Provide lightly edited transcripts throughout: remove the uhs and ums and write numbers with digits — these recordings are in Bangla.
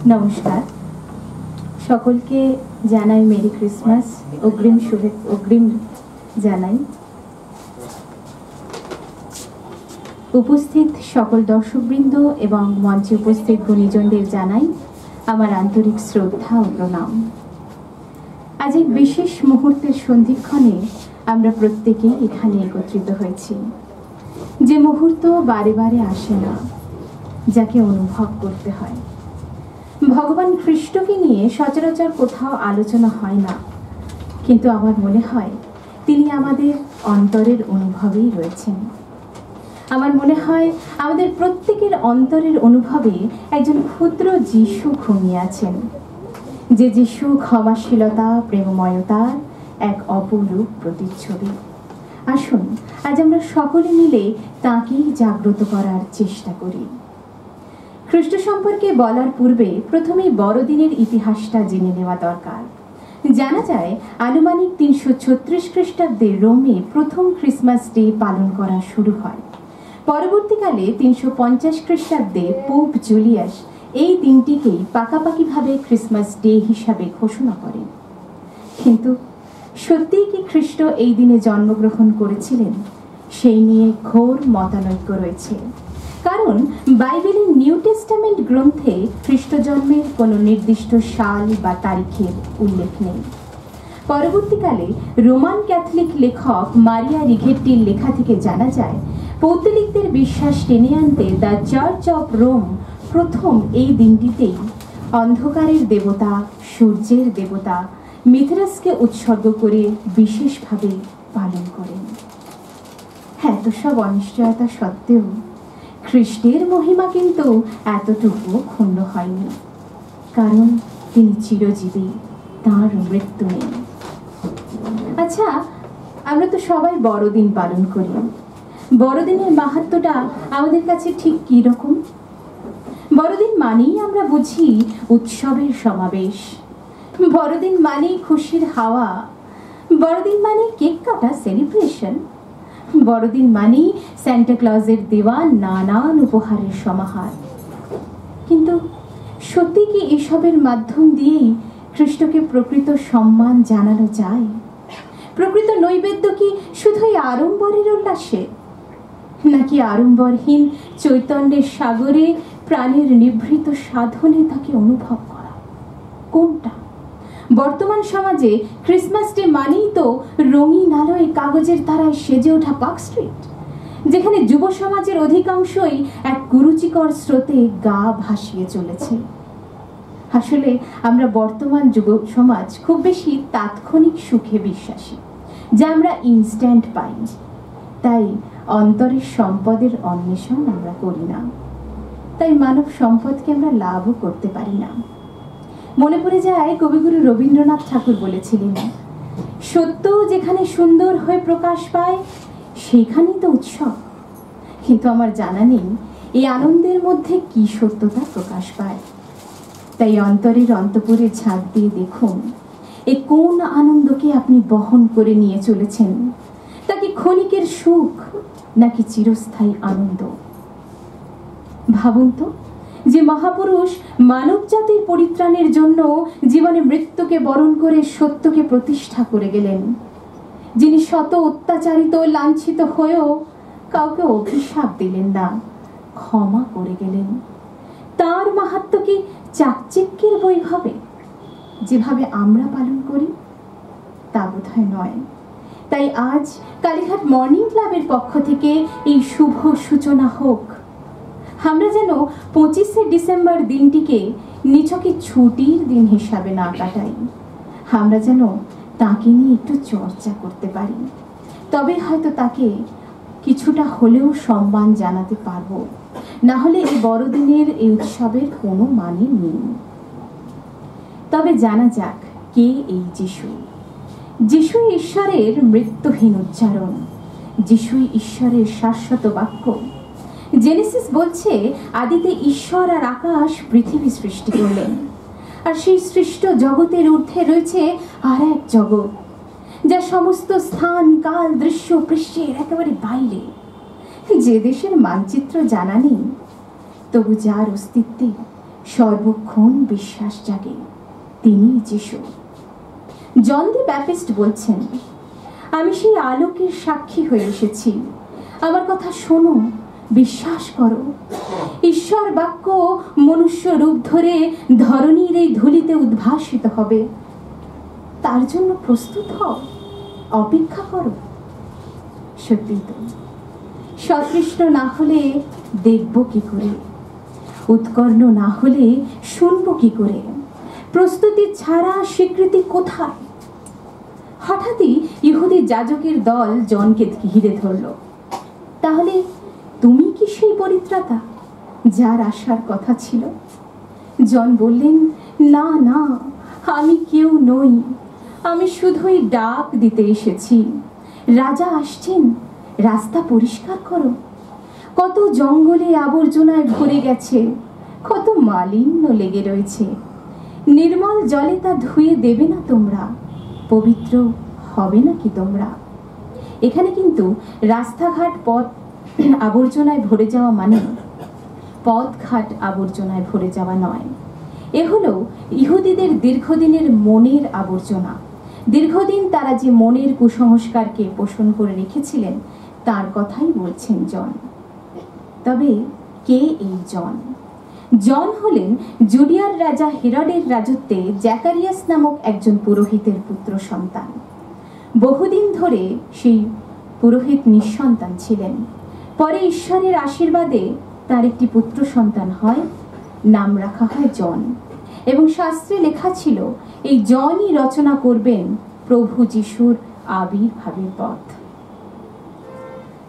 নমস্কার, সকলকে জানাই মেরি ক্রিসমাস, অগ্রিম জানাই। উপস্থিত সকল দর্শকবৃন্দ এবং মঞ্চে উপস্থিত গুণীজনদের জানাই আমার আন্তরিক শ্রদ্ধা ও প্রণাম। আজ এক বিশেষ মুহূর্তের সন্ধিক্ষণে আমরা প্রত্যেকেই এখানে একত্রিত হয়েছি। যে মুহূর্ত বারে বারে আসে না, যাকে অনুভব করতে হয়। ভগবান খ্রিস্টকে নিয়ে সচরাচর কোথাও আলোচনা হয় না, কিন্তু আমার মনে হয় তিনি আমাদের অন্তরের অনুভবেই রয়েছেন। আমার মনে হয় আমাদের প্রত্যেকের অন্তরের অনুভবে একজন ক্ষুদ্র যিশু ঘুমিয়ে আছেন, যে যিশু ক্ষমাশীলতা, প্রেমময়তার এক অপরূপ প্রতিচ্ছবি। আসুন আজ আমরা সকলে মিলে তাঁকেই জাগ্রত করার চেষ্টা করি। খ্রিস্ট সম্পর্কে বলার পূর্বে প্রথমেই বড়দিনের ইতিহাসটা জেনে নেওয়া দরকার। জানা যায় আনুমানিক 336 খ্রিস্টাব্দে রোমে প্রথম ক্রিসমাস ডে পালন করা শুরু হয়। পরবর্তীকালে 350 খ্রিস্টাব্দে পোপ জুলিয়াস এই দিনটিকেই পাকাপাকিভাবে ক্রিসমাস ডে হিসাবে ঘোষণা করেন। কিন্তু সত্যিই কি খ্রিস্ট এই দিনে জন্মগ্রহণ করেছিলেন, সেই নিয়ে ঘোর মতানৈক্য রয়েছে। কারণ বাইবেলের নিউ টেস্টামেন্ট গ্রন্থে খ্রিস্ট জন্মের কোনো নির্দিষ্ট সাল বা তারিখের উল্লেখ নেই। পরবর্তীকালে রোমান ক্যাথলিক লেখক মারিয়া রিঘেট্টির লেখা থেকে জানা যায়, পৌত্তলিকদের বিশ্বাস টেনে আনতে দ্য চার্চ অফ রোম প্রথম এই দিনটিতেই অন্ধকারের দেবতা, সূর্যের দেবতা মিথরাসকে উৎসর্গ করে বিশেষভাবে পালন করেন। হ্যাঁ, তো সব অনিশ্চয়তা সত্ত্বেও খ্রিস্টের মহিমা কিন্তু এতটুকু ক্ষুণ্ণ হয়নি, কারণ তিনি চিরজীবী, তাঁর মৃত্যু নেই। আচ্ছা, আমরা তো সবাই বড়দিন পালন করি। বড়দিনের মাহাত্ম্যটা আমাদের কাছে ঠিক কি রকম? বড়দিন মানেই আমরা বুঝি উৎসবের সমাবেশ, বড়দিন মানেই খুশির হাওয়া, বড়দিন মানে কেক কাটা সেলিব্রেশন, বড়দিন মানেই সান্টা ক্লজের দেওয়া নানান উপহারের সমাহার। কিন্তু সত্যি কি এসবের মাধ্যম দিয়েই খ্রিস্টকে প্রকৃত সম্মান জানানো যায়? প্রকৃত নৈবেদ্য কি শুধুই আড়ম্বরের উল্লাসে, নাকি আড়ম্বরহীন চৈতন্যের সাগরে প্রাণের নিভৃত সাধনে তাকে অনুভব করা? কোনটা? বর্তমান সমাজে ক্রিসমাস ডে মানেই তো রঙিন আলোয় কাগজের তারায় সেজে ওঠা পার্ক স্ট্রিট, যেখানে যুব সমাজের অধিকাংশই এক কুরুচিকর স্রোতে গা ভাসিয়ে চলেছে। আসলে আমরা বর্তমান যুব সমাজ খুব বেশি তাৎক্ষণিক সুখে বিশ্বাসী, যা আমরা ইনস্ট্যান্ট পাই। তাই অন্তরের সম্পদের অন্বেষণ আমরা করি না, তাই মানব সম্পদকে আমরা লাভও করতে পারি না। মনে পড়ে যায় কবিগুরু রবীন্দ্রনাথ ঠাকুর বলেছিলেন, সত্য যেখানে সুন্দর হয়ে প্রকাশ পায় সেখানেই তো উৎসব। কিন্তু আমার জানা নেই এই আনন্দের মধ্যে কি সত্যতা প্রকাশ পায়। তাই অন্তরের অন্তঃপুরে ঝাঁক দিয়ে দেখুন, এ কোন আনন্দকে আপনি বহন করে নিয়ে চলেছেন। তা কি ক্ষণিকের সুখ, নাকি চিরস্থায়ী আনন্দ? ভাবুন তো, যে মহাপুরুষ মানব জাতির পরিত্রাণের জন্য জীবনে মৃত্যুকে বরণ করে সত্যকে প্রতিষ্ঠা করে গেলেন, যিনি শত অত্যাচারিত লাঞ্ছিত হয়েও কাউকে অভিশাপ দিলেন না, ক্ষমা করে গেলেন, তার মাহাত্ম্য কি চাকচিক্যের বৈভবে যেভাবে আমরা পালন করি? তা বোধহয় নয়। তাই আজ কালীঘাট মর্নিং ক্লাবের পক্ষ থেকে এই শুভ সূচনা হোক। আমরা যেন 25শে ডিসেম্বর দিনটিকে নিছকে ছুটির দিন হিসাবে না কাটাই, আমরা যেন তাকে নিয়ে একটু চর্চা করতে পারি। তবে হয়তো তাকে কিছুটা হলেও সম্মান জানাতে পারবো, না হলে এই বড়দিনের এই উৎসবের কোনো মানে নেই। তবে জানা যাক, কে এই যিশু? যিশুই ঈশ্বরের মৃত্যুহীন উচ্চারণ, যিশুই ঈশ্বরের শাশ্বত বাক্য। জেনেসিস বলছে, আদিতে ঈশ্বর আর আকাশ পৃথিবী সৃষ্টি করলেন, আর সেই সৃষ্ট জগতের ঊর্ধ্বে রয়েছে আর এক জগৎ, যা সমস্ত স্থান, কাল, দৃশ্য, পৃষ্ঠের একেবারে বাইরে, যে দেশের মানচিত্র জানা নেই, তবু যার অস্তিত্বে সর্বক্ষণ বিশ্বাস জাগে তিনি যিশু। জন দি ব্যাপটিস্ট বলছেন, আমি সেই আলোকের সাক্ষী হয়ে এসেছি, আমার কথা শোনো, বিশ্বাস করো। ঈশ্বর বাক্য মনুষ্য রূপ ধরে ধরণীর এই ধুলিতে উদ্ভাসিত হবে। তার জন্য প্রস্তুত হও, অপেক্ষা করো। সত্যি তো, সতৃষ্ণ না হলে দেখব কি করে, উৎকর্ণ না হলে শুনব কি করে, প্রস্তুতি ছাড়া স্বীকৃতি কোথায়? হঠাৎই ইহুদি যাজকের দল জনকে ঘিরে ধরল। তাহলে তুমি কি সেই পরিত্রাতা যার আসার কথা ছিল? জন বললেন, না না, আমি কেউ নই, আমি শুধুই ডাক দিতে এসেছি। রাজা আসছেন, রাস্তা পরিষ্কার করো। কত জঙ্গলে আবর্জনায় ভরে গেছে, কত মালিন্য লেগে রয়েছে, নির্মল জলে তা ধুয়ে দেবে না তোমরা? পবিত্র হবে নাকি তোমরা? এখানে কিন্তু রাস্তাঘাট পথ আবর্জনায় ভরে যাওয়া মানে পথঘাট আবর্জনায় ভরে যাওয়া নয়। এ হলো ইহুদিদের দীর্ঘদিনের মনের আবর্জনা। দীর্ঘদিন তারা যে মনের কুসংস্কারকে পোষণ করে রেখেছিলেন তার কথাই বলছেন জন। তবে কে এই জন? জন হলেন জুডিয়ার রাজা হেরডের রাজত্বে জ্যাকারিয়াস নামক একজন পুরোহিতের পুত্র সন্তান। বহুদিন ধরে সেই পুরোহিত নিঃসন্তান ছিলেন। পরে ঈশ্বরের আশীর্বাদে তার একটি পুত্র সন্তান হয়, নাম রাখা হয় জন। এবং শাস্ত্রে লেখা ছিল এই জনই রচনা করবেন প্রভু যিশুর আবির্ভাবের পথ।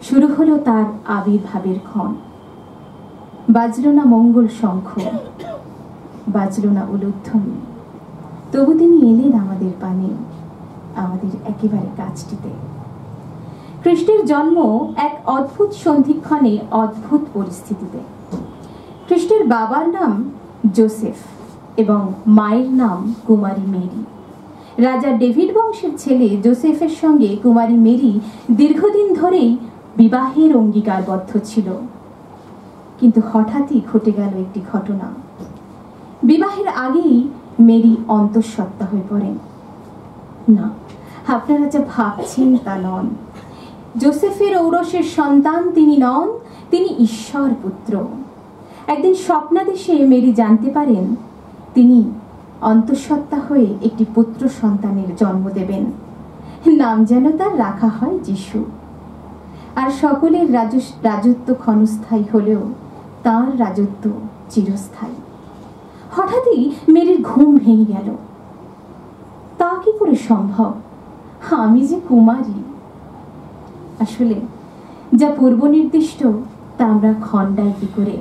শুরু হলো তার আবির্ভাবের ক্ষণ। বাজল না মঙ্গল শঙ্খ, বাজল না উলুধ্বনি, তবু তিনি এলেন আমাদের পানে, আমাদের একেবারে কাছটিতে। খ্রিস্টের জন্ম এক অদ্ভুত সন্ধিক্ষণে, অদ্ভুত পরিস্থিতিতে। খ্রিস্টের বাবার নাম জোসেফ এবং মায়ের নাম কুমারী মেরি। রাজা ডেভিড বংশের ছেলে জোসেফের সঙ্গে কুমারী মেরি দীর্ঘদিন ধরেই বিবাহের অঙ্গীকারবদ্ধ ছিল। কিন্তু হঠাৎই ঘটে গেল একটি ঘটনা। বিবাহের আগেই মেরি অন্তঃসত্ত্বা হয়ে পড়েন। না, আপনারা যা ভাবছেন তা নন। জোসেফের ঔরসের সন্তান তিনি নন, তিনি ঈশ্বর পুত্র। একদিন স্বপ্নাদেশে মেরি জানতে পারেন তিনি অন্তঃসত্ত্বা হয়ে একটি পুত্র সন্তানের জন্ম দেবেন। নাম যেন তার রাখা হয় যিশু। আর সকলের রাজত্ব ক্ষণস্থায়ী হলেও তার রাজত্ব চিরস্থায়ী। হঠাৎই মেরির ঘুম ভেঙে গেল। তা কি করে সম্ভব? আমি যে কুমারী। আসলে যা পূর্ব নির্দিষ্ট তা আমরা খণ্ডাই কি করে?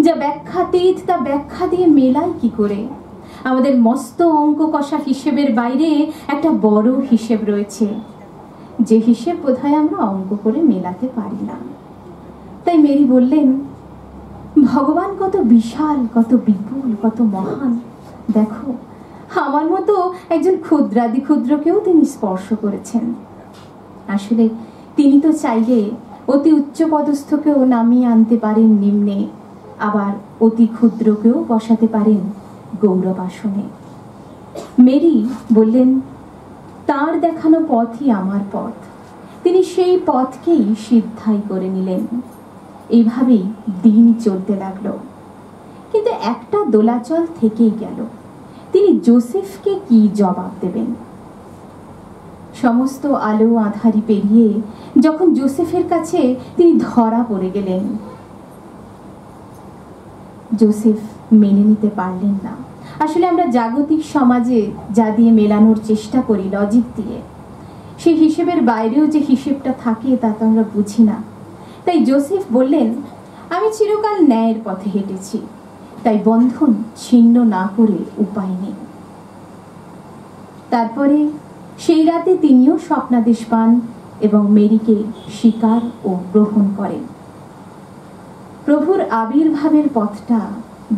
যা ব্যাখ্যাতীত তা ব্যাখ্যা দিয়ে মেলাই কি করে? আমাদের মস্ত অঙ্ক কষা হিসেবের বাইরে একটা বড় হিসেব রয়েছে, যে হিসেব বোধহয় আমরা অঙ্ক করে মেলাতে পারি না। তাই মেরি বললেন, ভগবান কত বিশাল, কত বিপুল, কত মহান। দেখো, আমার মতো একজন ক্ষুদ্রাদি ক্ষুদ্রকেও তিনি স্পর্শ করেছেন। আসলে তিনি তো চাইলে অতি উচ্চ পদস্থকেও নামিয়ে আনতে পারেন নিম্নে, আবার অতি ক্ষুদ্রকেও বসাতে পারেন গৌরবাসনে। মেরি বললেন, তার দেখানো পথই আমার পথ। তিনি সেই পথকেই সিদ্ধাই করে নিলেন। এইভাবেই দিন চলতে লাগলো। কিন্তু একটা দোলাচল থেকেই গেল, তিনি জোসেফকে কি জবাব দেবেন? সমস্ত আলো আঁধারি পেরিয়ে যখন জোসেফের কাছে তিনি ধরা পড়ে গেলেন, জোসেফ মেনে নিতে পারলেন না। আসলে আমরা জাগতিক সমাজে যা দিয়ে মেলানোর চেষ্টা করি লজিক দিয়ে, সেই হিসেবের বাইরেও যে হিসেবটা থাকে তা তো আমরা বুঝি না। তাই জোসেফ বললেন, আমি চিরকাল ন্যায়ের পথে হেঁটেছি, তাই বন্ধন ছিন্ন না করে উপায় নেই। তারপরে সেই রাতে তিনিও স্বপ্নাদেশ পান এবং মেরিকে স্বীকার ও গ্রহণ করেন। প্রভুর আবির্ভাবের পথটা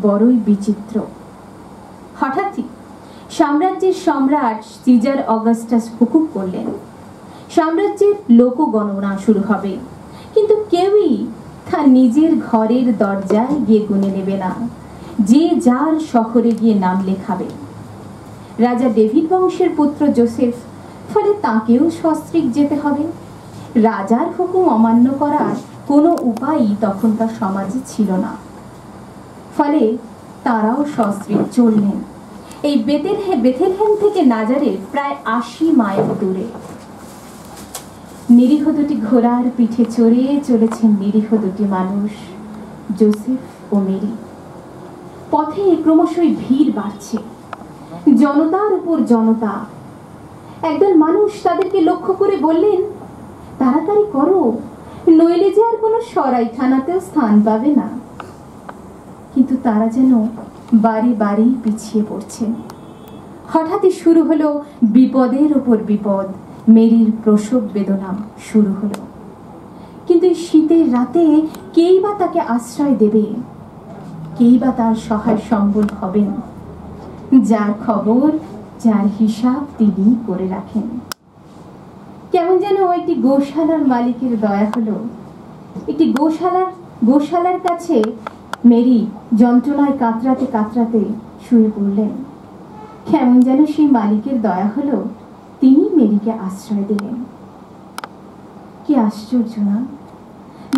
বড়ই বিচিত্র। হঠাৎই সাম্রাজ্যের সম্রাট সিজার অগাস্টাস হুকুম করলেন, সাম্রাজ্যের লোকগণনা শুরু হবে, কিন্তু কেউই তার নিজের ঘরের দরজায় গিয়ে গুনে নেবে না, যে যার শহরে গিয়ে নাম লেখাবে। রাজা ডেভিড বংশের পুত্র জোসেফ, ফলে তাকেও সস্ত্রীক যেতে হবে। রাজার হুকুম অমান্য করার কোনো উপায়ই তখনকার সমাজে ছিল না, ফলে তারাও সস্ত্রীক চললেন। এই বেথেলহেম থেকে নাজারেথ প্রায় 80 মাইল দূরে। নিরীহ দুটি ঘোড়ার পিঠে চড়ে চলেছেন নিরীহ দুটি মানুষ, জোসেফ ও মেরি। পথে ক্রমশই ভিড় বাড়ছে, জনতার উপর জনতা। একদল মানুষ তাদেরকে লক্ষ্য করে বললেন, তাড়াতাড়ি করো, নইলে যে আর কোনো সরাইখানাতেও স্থান পাবে না। কিন্তু তারা যেন বাড়ি বাড়ি পিছিয়ে পড়ছেন। হঠাৎই শুরু হলো বিপদের ওপর বিপদ। মেরির প্রসব বেদনা শুরু হলো। কিন্তু এই শীতের রাতে কেই বা তাকে আশ্রয় দেবে, কেই বা তার সহায় সম্বল হবেন। যার খবর, যার হিসাব তিনি করে রাখেন। কেমন যেন একটি গোশালার মালিকের দয়া হলো। একটি গোশালার কাছে মেরি যন্ত্রণায় কাতরাতে কাতরাতে শুয়ে পড়লেন। কেমন যেন সেই মালিকের দয়া হলো, তিনি মেরিকে আশ্রয় দিলেন। কি আশ্চর্য না!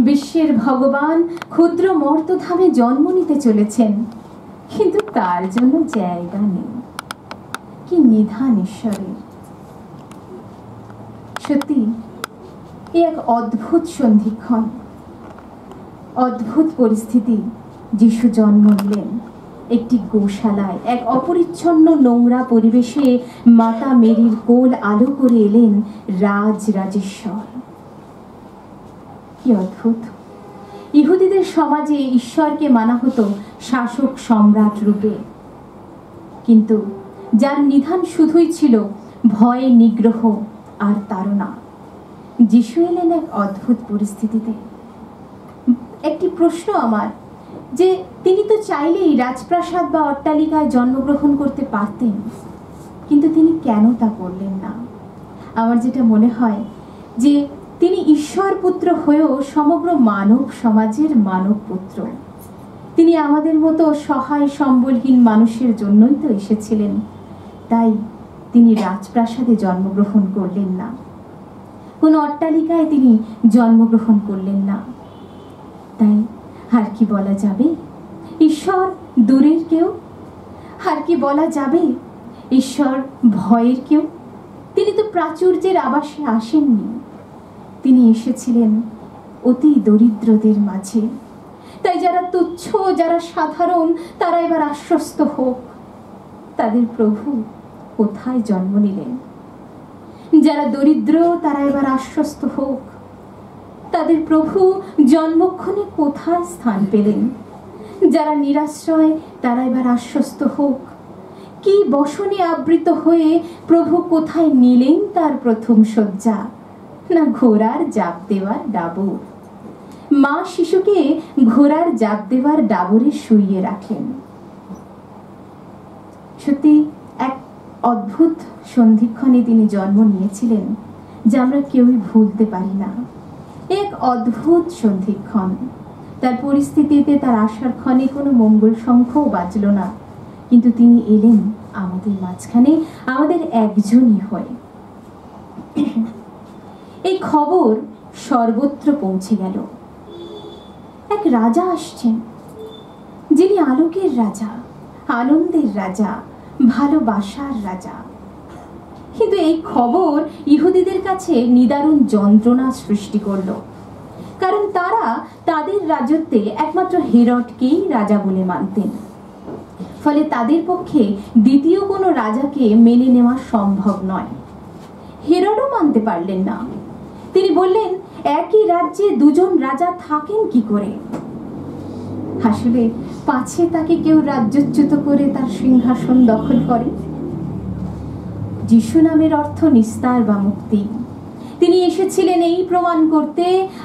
বিশ্বের ভগবান ক্ষুদ্র মর্তধামে জন্ম নিতে চলেছেন, কিন্তু তার জন্য জায়গা নেই। কি নিধান ঈশ্বরের! সত্যি এ এক অদ্ভুত সন্ধিক্ষণ, অদ্ভুত পরিস্থিতি। যিশু জন্ম নিলেন একটি গোশালায়, এক অপরিচ্ছন্ন নোংরা পরিবেশে। মাতা মেরির কোল আলো করে এলেন রাজরাজেশ্বর। কি অদ্ভুত! ইহুদিদের সমাজে ঈশ্বরকে মানা হতো শাসক সম্রাট রূপে, কিন্তু যার নিধান শুধুই ছিল ভয়, নিগ্রহ আর তাড়না। যিশু এলেন এক অদ্ভুত পরিস্থিতিতে। একটি প্রশ্ন আমার, যে তিনি তো চাইলেই রাজপ্রাসাদ বা অট্টালিকায় জন্মগ্রহণ করতে পারতেন, কিন্তু তিনি কেন তা করলেন না? আমার যেটা মনে হয় যে তিনি ঈশ্বর পুত্র হয়েও সমগ্র মানব সমাজের মানব পুত্র। তিনি আমাদের মতো সহায় সম্বলহীন মানুষের জন্যই তো এসেছিলেন। তাই তিনি রাজপ্রাসাদে জন্মগ্রহণ করলেন না, কোনো অট্টালিকায় তিনি জন্মগ্রহণ করলেন না। তাই আর কি বলা যাবে ঈশ্বর দূরের কেউ? আর কি বলা যাবে ঈশ্বর ভয়ের কেউ? তিনি তো প্রাচুর্যের আবাসে আসেননি, তিনি এসেছিলেন অতি দরিদ্রদের মাঝে। তাই যারা তুচ্ছ, যারা সাধারণ, তারা এবার আশ্বস্ত হোক, তাদের প্রভু কোথায় জন্ম নিলেন। যারা দরিদ্র, তারা এবার আশ্বস্ত হোক, তাদের প্রভু জন্মক্ষণে কোথায় স্থান পেলেন। যারা নিরাশ্রয়, তারা এবার আশ্বস্ত হোক, কি বসনে আবৃত হয়ে প্রভু কোথায় নিলেন তার প্রথম শয্যা। না ঘোড়ার জাপ দেওয়ার ডাবর। মা শিশুকে ঘোড়ার জাপ দেওয়ার ডাবরে শুইয়ে রাখেন। সত্যি এক অদ্ভুত সন্ধিক্ষণে তিনি জন্ম নিয়েছিলেন, যা আমরা কেউই ভুলতে পারি না। এক অদ্ভুত সন্ধিক্ষণ। তার পরিস্থিতিতে তার আসার ক্ষণে কোনো মঙ্গল শঙ্খও বাজল না, কিন্তু তিনি এলেন আমাদের মাঝখানে, আমাদের একজনই হয়ে। এই খবর সর্বত্র পৌঁছে গেল। এক রাজা আসছেন, যিনি আলোকের রাজা, আনন্দের রাজা, ভালোবাসার রাজা। কিন্তু এই খবর ইহুদিদের কাছে নিদারুণ যন্ত্রণা সৃষ্টি করলো, কারণ তারা তাদের রাজত্বে একমাত্র হেরোদকেই রাজা বলে মানতেন। ফলে তাদের পক্ষে দ্বিতীয় কোনো রাজাকে মেনে নেওয়া সম্ভব নয়। হেরোদও মানতে পারলেন না। তিনি বললেন, একই রাজ্যে দুজন রাজা থাকেন কি করে? আসলে পাছে তাকে কেউ রাজ্যচ্যুত করে তার সিংহাসন দখল করে। যিশু নামের অর্থ নিস্তার বা মুক্তি। তিনি এসেছিলেন এই প্রমাণ করতে,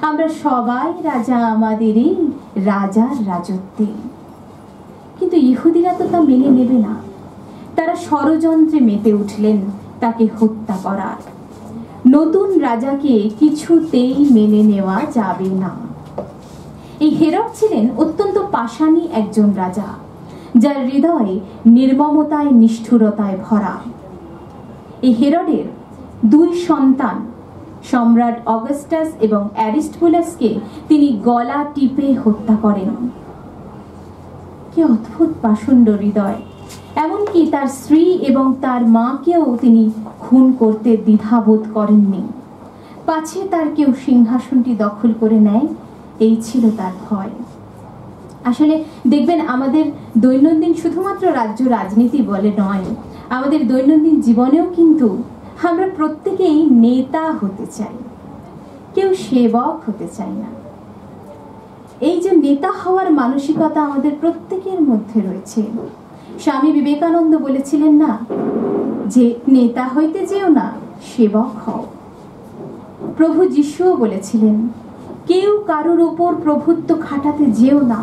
আমরা সবাই রাজা আমাদেরই রাজার রাজত্বে। কিন্তু ইহুদিরা তো তা মেনে নেবে না। তারা ষড়যন্ত্রে মেতে উঠলেন তাকে হত্যা করার। নতুন রাজাকে কিছুতেই মেনে নেওয়া যাবে না। এই হেরোদ ছিলেন অত্যন্ত পাষাণী একজন রাজা, যার হৃদয় নির্মমতায় নিষ্ঠুরতায় ভরা। এই হেরোডের দুই সন্তান সম্রাট অগাস্টাস এবং অ্যারিস্টোবুলাসকে তিনি গলা টিপে হত্যা করেন। কি অদ্ভুত পাষণ্ড হৃদয়! এমনকি তার স্ত্রী এবং তার মাকেও তিনি খুন করতে দ্বিধাবোধ করেননি। পাছে তার কেউ সিংহাসনটি দখল করে নেয়, এই ছিল তার ভয়। আসলে দেখবেন, আমাদের দৈনন্দিন শুধুমাত্র রাজ্য রাজনীতি বলে নয়, আমাদের দৈনন্দিন জীবনেও কিন্তু আমরা প্রত্যেকেই নেতা হতে চাই, কেউ সেবক হতে চাই না। এই যে নেতা হওয়ার মানসিকতা আমাদের প্রত্যেকের মধ্যে রয়েছে। স্বামী বিবেকানন্দ বলেছিলেন না যে নেতা হইতে যেও না, সেবক হও। প্রভু যিশুও বলেছিলেন, কেউ কারোর উপর প্রভুত্ব খাটাতে যেও না।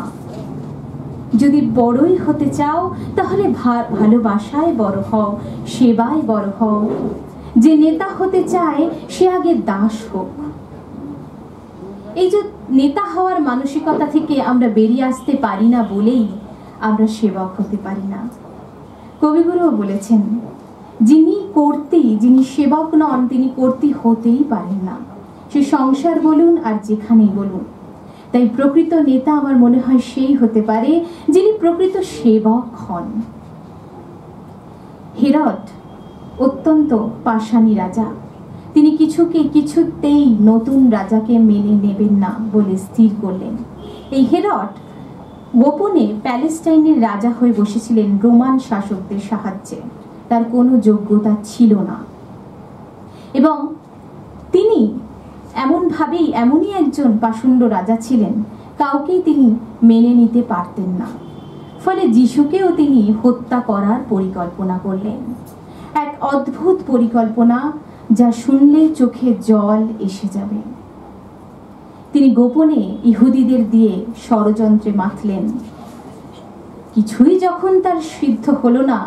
যদি বড়ই হতে চাও তাহলে ভালোবাসায় বড় হও, সেবায় বড় হও। যে নেতা হতে চায় সে আগে দাস হোক। এই যে নেতা হওয়ার মানসিকতা থেকে আমরা বেরিয়ে আসতে পারি না বলেই আমরা সেবক হতে পারি না। কবিগুরুও বলেছেন, যিনি সেবক নন তিনি কর্তী হতেই পারেন না, সে সংসার বলুন আর যেখানেই বলুন। তাই প্রকৃত নেতা আমার মনে হয় সেই হতে পারে যিনি প্রকৃত সেবক হন। হেরোদ অত্যন্ত পাষাণী রাজা। তিনি কিছুতেই নতুন রাজাকে মেনে নেবেন না বলে স্থির করলেন। এই হেরোদ গোপনে প্যালেস্টাইনের রাজা হয়ে বসেছিলেন রোমান শাসকদের সাহায্যে। তার কোনো যোগ্যতা ছিল না এবং তিনি এমনই একজন পাষণ্ড রাজা ছিলেন, কাউকেই তিনি মেনে নিতে পারতেন না। ফলে যিশুকেও তিনি হত্যা করার পরিকল্পনা করলেন। এক অদ্ভুত পরিকল্পনা, যা শুনলে চোখে জল এসে যাবে। তিনি গোপনে ইহুদিদের দিয়ে ষড়যন্ত্রে মাতলেন। কিছুই যখন তার সিদ্ধ হলো না,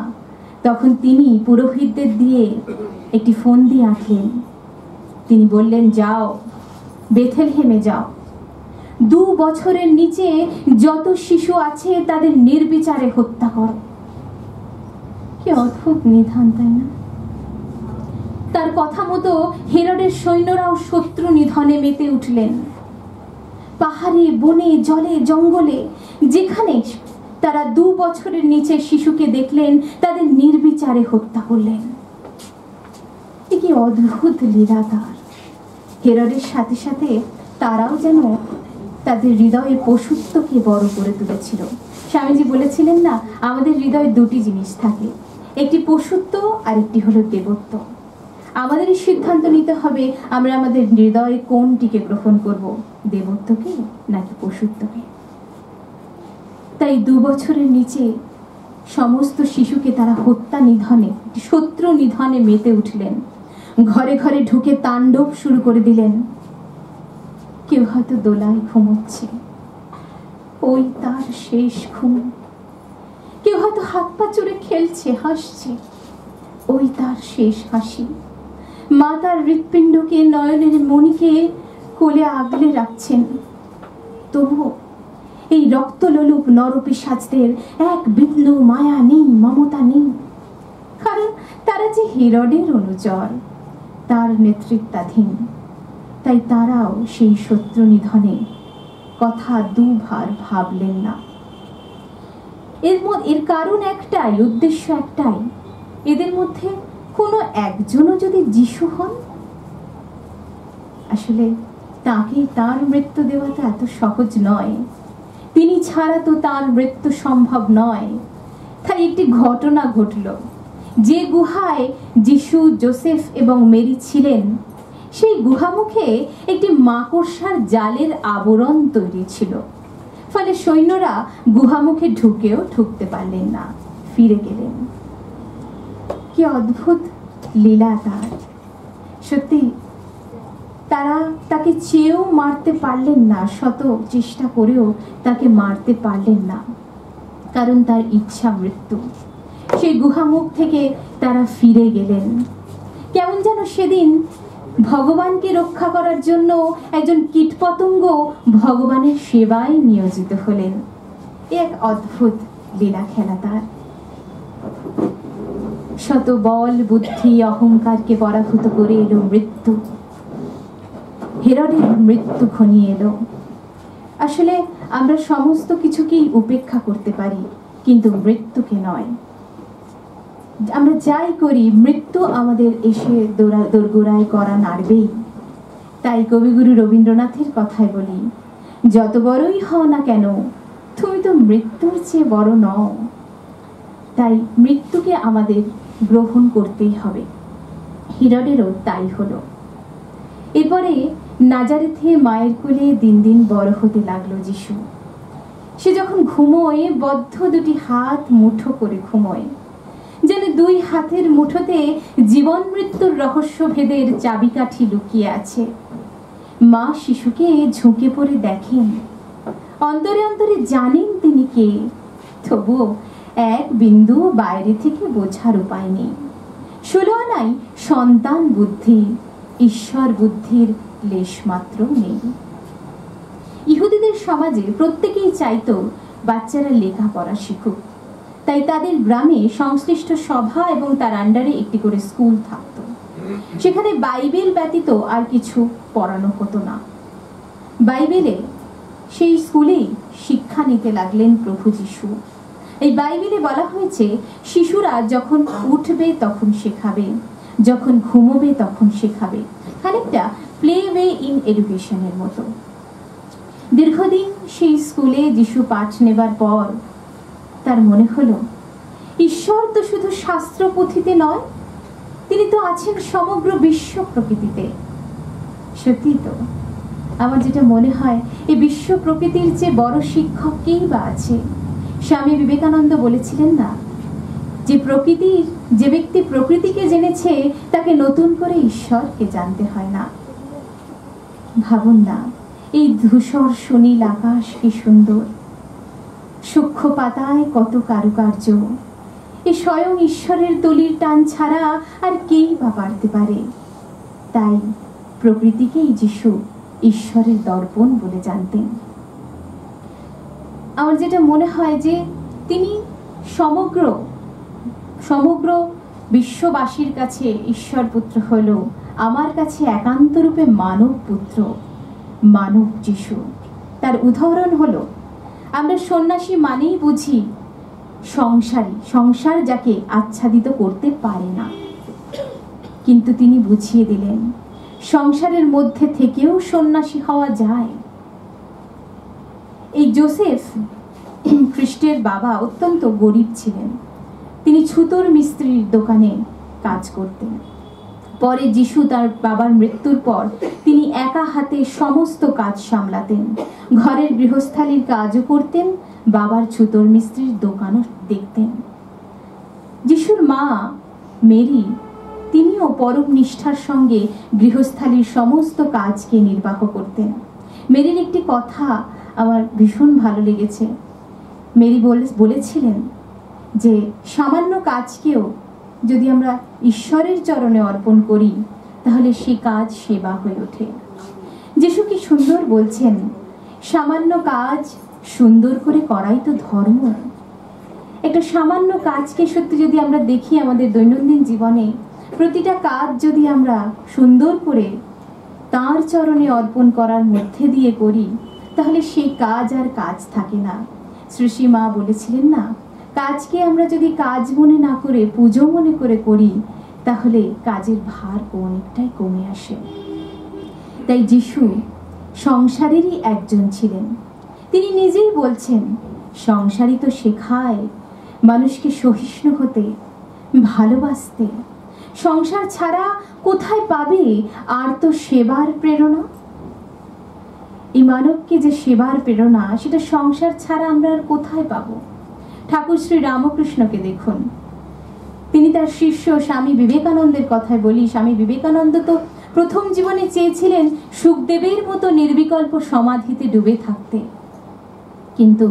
তখন তিনি পুরোহিতদের দিয়ে একটি ফন্দি আঁটলেন। তিনি বললেন, যাও বেথলেহেমে যাও, 2 বছরের নিচে যত শিশু আছে তাদের নির্বিচারে হত্যা করো। কি অদ্ভুত নিধান, তাই না? তার কথা মতো হেরোডের সৈন্যরাও শত্রু নিধনে মেতে উঠলেন। পাহাড়ে, বনে, জলে, জঙ্গলে যেখানে তারা 2 বছরের নিচে শিশুকে দেখলেন তাদের নির্বিচারে হত্যা করলেন। কি অদ্ভুত লীলা তার! হেরোডের সাথে সাথে তারাও যেন তাদের হৃদয়ে পশুত্বকে বড় করে তুলেছিল। স্বামীজি বলেছিলেন না, আমাদের হৃদয়ে 2টি জিনিস থাকে, একটি পশুত্ব আর একটি হলো দেবত্ব। আমাদের সিদ্ধান্ত নিতে হবে আমরা আমাদের হৃদয়ে কোনটিকে গ্রহণ করব, দেবত্বকে নাকি পশুত্বকে। তাই 2 বছরের নিচে সমস্ত শিশুকে তারা হত্যা নিধনে, শত্রু নিধনে মেতে উঠলেন। ঘরে ঘরে ঢুকে তাণ্ডব শুরু করে দিলেন। কেউ হয়তো দোলায় ঘুমোচ্ছে, ওই তার শেষ ঘুম। কেউ হয়তো হাত পা চড়ে খেলছে, হাসছে, ওই তার শেষ হাসি। মা তার হৃৎপিণ্ডকে, নয়নের মণিকে কোলে আগলে রাখছেন। তবুও এই রক্তলোলুপ নরপিশাচদের এক বিন্দু মায়া নেই, মমতা নেই। কারণ তারা যে হেরোডের অনুচর, তার নেতৃত্বাধীন। তাই তারাও সেই শত্রু নিধনে কথা 2 বার ভাবলেন না। এর কারণ একটাই, উদ্দেশ্য একটাই, এদের মধ্যে কোনো একজনও যদি যিশু হন, আসলে তাকে তার মৃত্যু দেওয়াটা এত সহজ নয়। তিনি ছাড়া তো তার মৃত্যু সম্ভব নয়। তাই একটি ঘটনা ঘটল। যে গুহায় যিশু, যোসেফ এবং মেরি ছিলেন, সেই গুহামুখে একটি মাকড়সার জালের আবরণ তৈরি ছিল। ফলে সৈন্যরা গুহামুখে ঢুকতে পারলেন না, ফিরে গেলেন। কি অদ্ভুত লীলা তার! সত্যি তারা তাকে চেয়েও মারতে পারলেন না, শত চেষ্টা করেও তাকে মারতে পারলেন না, কারণ তার ইচ্ছা মৃত্যু। সেই গুহামুখ থেকে তারা ফিরে গেলেন। কেমন যেন সেদিন ভগবানকে রক্ষা করার জন্য একজন কীটপতঙ্গ ভগবানের সেবায় নিয়োজিত হলেন। এক অদ্ভুত লীলা খেলা তার। শত বল বুদ্ধি অহংকারকে পরাভূত করে এলো মৃত্যু। হেরোডের মৃত্যু ঘনিয়ে এলো। আসলে আমরা সমস্ত কিছুকেই উপেক্ষা করতে পারি, কিন্তু মৃত্যুকে নয়। আমরা যাই করি, মৃত্যু আমাদের এসে দোরগোড়ায় করা নাড়বেই। তাই কবিগুরু রবীন্দ্রনাথের কথায় বলি, যত বড়ই হও না কেন, তুমি তো মৃত্যুর চেয়ে বড় নও। তাই মৃত্যুকে আমাদের গ্রহণ করতেই হবে। হিরোডেরও তাই হলো। এরপরে নাজারেথে মায়ের কোলে দিন দিন বড় হতে লাগলো যিশু। সে যখন ঘুমোয়, বদ্ধ দুটি হাত মুঠো করে ঘুমোয়, যেন দুই হাতের মুঠোতে জীবন মৃত্যুর রহস্য ভেদের চাবিকাঠি লুকিয়ে আছে। মা শিশুকে ঝুঁকে পড়ে দেখেন, অন্তরে অন্তরে জানেন তিনি কে, তবুও এক বিন্দু বাইরে থেকে বোঝার উপায় নেই। 16 আনাই সন্তান বুদ্ধি, ঈশ্বর বুদ্ধির লেশমাত্র নেই। ইহুদিদের সমাজে প্রত্যেকেই চাইতো বাচ্চারা লেখাপড়া শিখুক। তাই তাদের গ্রামে সংশ্লিষ্ট সভা এবং তার আন্ডারে একটি করে স্কুল থাকতো। সেখানে বাইবেল ব্যতীত আর কিছু পড়ানো হতো না। বাইবেলে সেই স্কুলেই শিক্ষা নিতে লাগলেন প্রভু যিশু। এই বাইবেলে বলা হয়েছে, শিশুরা যখন উঠবে তখন শেখাবে, যখন ঘুমোবে তখন শেখাবে। খানিকটা প্লে ওয়ে ইন এডুকেশনের মতো। দীর্ঘদিন সেই স্কুলে যিশু পাঠ নেবার পর তার মনে হলো, ঈশ্বর তো শুধু শাস্ত্র পুঁথিতে নয়, তিনি তো আছেন সমগ্র বিশ্ব প্রকৃতিতে। সত্যি তো, আমার যেটা মনে হয়, এই বিশ্ব প্রকৃতির চেয়ে বড় শিক্ষক কেই বা আছে? স্বামী বিবেকানন্দ বলেছিলেন না, যে ব্যক্তি প্রকৃতিকে জেনেছে তাকে নতুন করে ঈশ্বরকে জানতে হয় না। ভাবুন না, এই ধূসর সুনীল আকাশ কি সুন্দর, সূক্ষ্ম পাতায় কত কারুকার্য। এই স্বয়ং ঈশ্বরের তলির টান ছাড়া আর কেই বা পারতে পারে? তাই প্রকৃতিকেই যিশু ঈশ্বরের দর্পণ বলে জানতেন। আমার যেটা মনে হয় যে তিনি সমগ্র বিশ্ববাসীর কাছে ঈশ্বর পুত্র হলো, আমার কাছে একান্ত রূপে মানব পুত্র, মানব যিশু। তার উদাহরণ হলো, আমরা সন্ন্যাসী মানেই বুঝি সংসার যাকে আচ্ছাদিত করতে পারে না, কিন্তু তিনি বুঝিয়ে দিলেন সংসারের মধ্যে থেকেও সন্ন্যাসী হওয়া যায়। এই জোসেফ, খ্রিস্টের বাবা, অত্যন্ত গরিব ছিলেন। তিনি ছুতোর মিস্ত্রির দোকানে কাজ করতেন। পরে যিশু তার বাবার মৃত্যুর পর তিনি একা হাতে সমস্ত কাজ সামলাতেন, ঘরের গৃহস্থালির কাজও করতেন, বাবার ছুতোর মিস্ত্রির দোকানও দেখতেন। যিশুর মা মেরি, তিনিও পরম নিষ্ঠার সঙ্গে গৃহস্থালির সমস্ত কাজকে নির্বাহ করতেন। মেরির একটি কথা আমার ভীষণ ভালো লেগেছে। মেরি বলেছিলেন যে সামান্য কাজকেও যদি আমরা ঈশ্বরের চরণে অর্পণ করি, তাহলে সেই কাজ সেবা হয়ে ওঠে। যিশু কি সুন্দর বলছেন, সামান্য কাজ সুন্দর করে করাই তো ধর্ম। একটা সামান্য কাজকে সত্যি যদি আমরা দেখি আমাদের দৈনন্দিন জীবনে, প্রতিটা কাজ যদি আমরা সুন্দর করে তাঁর চরণে অর্পণ করার মধ্যে দিয়ে করি, তাহলে সেই কাজ আর কাজ থাকে না। শ্রী মা বলেছিলেন না, কাজকে আমরা যদি কাজ মনে না করে পুজো মনে করে করি, তাহলে কাজের ভার অনেকটাই কমে আসে। তাই যিশু সংসারেরই একজন ছিলেন। তিনি নিজেই বলছেন, সংসারই তো শেখায় মানুষকে সহিষ্ণু হতে, ভালোবাসতে। সংসার ছাড়া কোথায় পাবে আর তো সেবার প্রেরণা? এই মানবকে যে সেবার প্রেরণা, সেটা সংসার ছাড়া আমরা আর কোথায় পাবো? ঠাকুর শ্রী রামকৃষ্ণকে দেখুন, তিনি তার শিষ্য স্বামী বিবেকানন্দের কথায় বলি, স্বামী বিবেকানন্দ তো প্রথম জীবনে চেয়েছিলেন সুখদেবের মতো নির্বিকল্প সমাধিতে ডুবে থাকতে, কিন্তু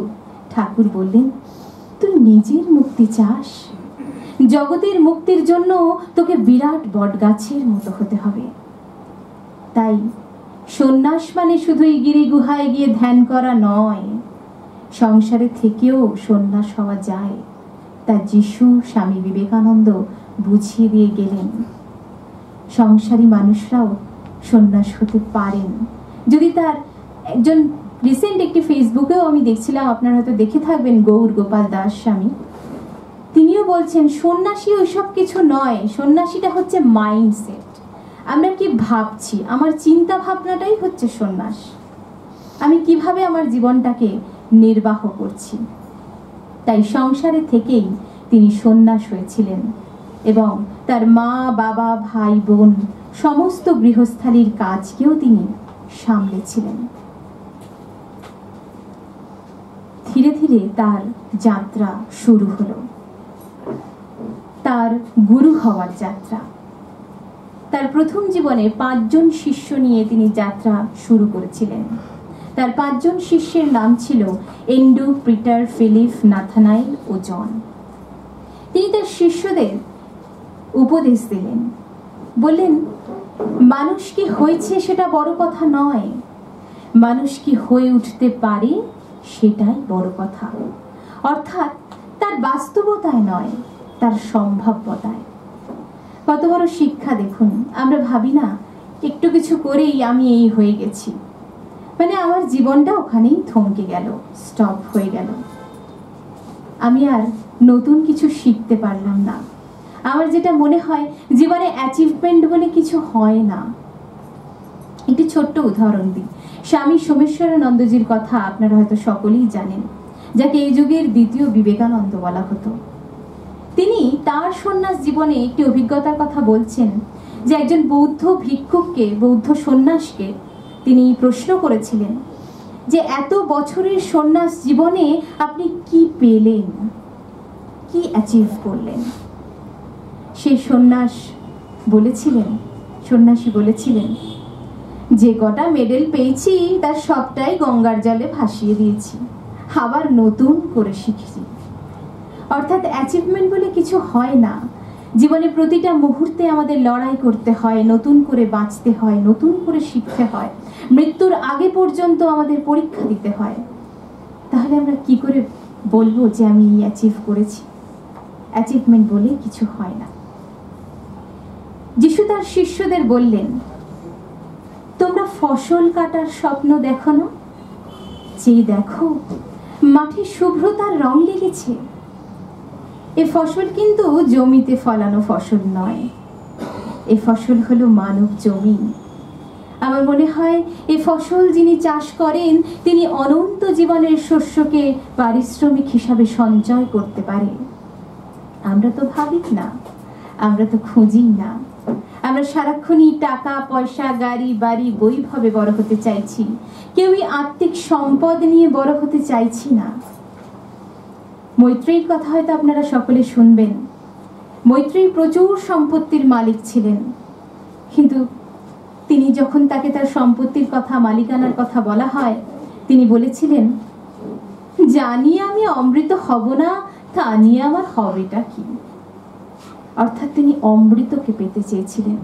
ঠাকুর বললেন, তুই নিজের মুক্তি চাস, জগতের মুক্তির জন্য তোকে বিরাট বটগাছের মতো হতে হবে। তাই সন্ন্যাস মানে শুধুই গিরি গুহায় গিয়ে ধ্যান করা নয়, সংসারে থেকেও সন্ন্যাস হওয়া যায় তা যিশু স্বামী বিবেকানন্দ বুঝিয়ে দিয়ে গেলেন। সংসারী মানুষরাও সন্ন্যাস হতে পারেন যদি তার একজন রিসেন্ট একটি ফেসবুকেও আমি দেখছিলাম, আপনারা হয়তো দেখে থাকবেন, গৌর গোপাল দাস স্বামী, তিনিও বলছেন সন্ন্যাসী ওইসব কিছু নয়, সন্ন্যাসীটা হচ্ছে মাইন্ডসেট। আমরা কি ভাবছি, আমার চিন্তা ভাবনাটাই হচ্ছে সন্ন্যাস। আমি কিভাবে আমার জীবনটাকে নির্বাহ করছি। তাই সংসারে থেকেই তিনি সন্ন্যাস হয়েছিলেন এবং তার মা বাবা ভাই বোন সমস্ত গৃহস্থালির কাজকেও তিনি সামলেছিলেন। ধীরে ধীরে তার যাত্রা শুরু হলো, তার গুরু হওয়ার যাত্রা। তার প্রথম জীবনে 5 জন শিষ্য নিয়ে তিনি যাত্রা শুরু করেছিলেন। তার 5 জন শিষ্যের নাম ছিল এন্ড্রু, পিটার, ফিলিপ, নাথানাইল ও জন। তিনি তার শিষ্যদের উপদেশ দিলেন, বললেন, মানুষ কি হয়েছে সেটা বড় কথা নয়, মানুষ কি হয়ে উঠতে পারে সেটাই বড় কথা। অর্থাৎ তার বাস্তবতায় নয়, তার সম্ভাব্যতায়। কত বড় শিক্ষা দেখুন। আমরা ভাবি না একটু কিছু করেই আমি এই হয়ে গেছি, মানে আমার জীবনটা ওখানেই থমকে গেল, স্টপ হয়ে গেল, আমি আর নতুন কিছু শিখতে পারলাম না। আমার যেটা মনে হয় জীবনে অ্যাচিভমেন্ট বলে কিছু হয় না। একটি ছোট্ট উদাহরণ দিই। স্বামী সোমেশ্বরানন্দজির কথা আপনারা হয়তো সকলেই জানেন, যাকে এই যুগের দ্বিতীয় বিবেকানন্দ বলা হতো। তিনি তার সন্ন্যাস জীবনে একটি অভিজ্ঞতার কথা বলছেন যে একজন বৌদ্ধ ভিক্ষুককে, বৌদ্ধ সন্ন্যাসকে তিনি প্রশ্ন করেছিলেন যে এত বছরের সন্ন্যাস জীবনে আপনি কি পেলেন, কি অ্যাচিভ করলেন। সেই সন্ন্যাসী বলেছিলেন যে কটা মেডেল পেয়েছি তার সবটাই গঙ্গার জলে ভাসিয়ে দিয়েছি, আবার নতুন করে শিখেছি। অর্থাৎ অ্যাচিভমেন্ট বলে কিছু হয় না। জীবনে প্রতিটা মুহূর্তে আমাদের লড়াই করতে হয়, নতুন করে বাঁচতে হয়, নতুন করে শিখতে হয়, মৃত্যুর আগে পর্যন্ত আমাদের পরীক্ষা দিতে হয়। তাহলে আমরা কি করে বলবো যে আমি অ্যাচিভ করেছি? অ্যাচিভমেন্ট বলে কিছু হয় না। যিশু তার শিষ্যদের বললেন, তোমরা ফসল কাটার স্বপ্ন দেখো না? যে দেখো মাঠে শুভ্রতার রং লেগেছে, এ ফসল কিন্তু জমিতে ফলানো ফসল নয়, এ ফসল হলো মানব জমি। আমার মনে হয় এ ফসল যিনি চাষ করেন তিনি অনন্ত জীবনের শস্যকে পারিশ্রমিক হিসাবে সঞ্চয় করতে পারে। আমরা তো ভাবি না, আমরা তো খুঁজি না। আমরা সারাক্ষণই টাকা পয়সা, গাড়ি বাড়ি, বৈভবে বড় হতে চাইছি, কেউই আত্মিক সম্পদ নিয়ে বড় হতে চাইছি না। মৈত্রেয়ীর কথা হয়তো আপনারা সকলে শুনবেন। মৈত্রেয়ী প্রচুর সম্পত্তির মালিক ছিলেন, কিন্তু তিনি যখন তাকে তার সম্পত্তির কথা, মালিকানার কথা বলা হয়, তিনি বলেছিলেন, জানি আমি অমৃত হব না, তা নিয়ে আমার হবেটা কি। অর্থাৎ তিনি অমৃতকে পেতে চেয়েছিলেন।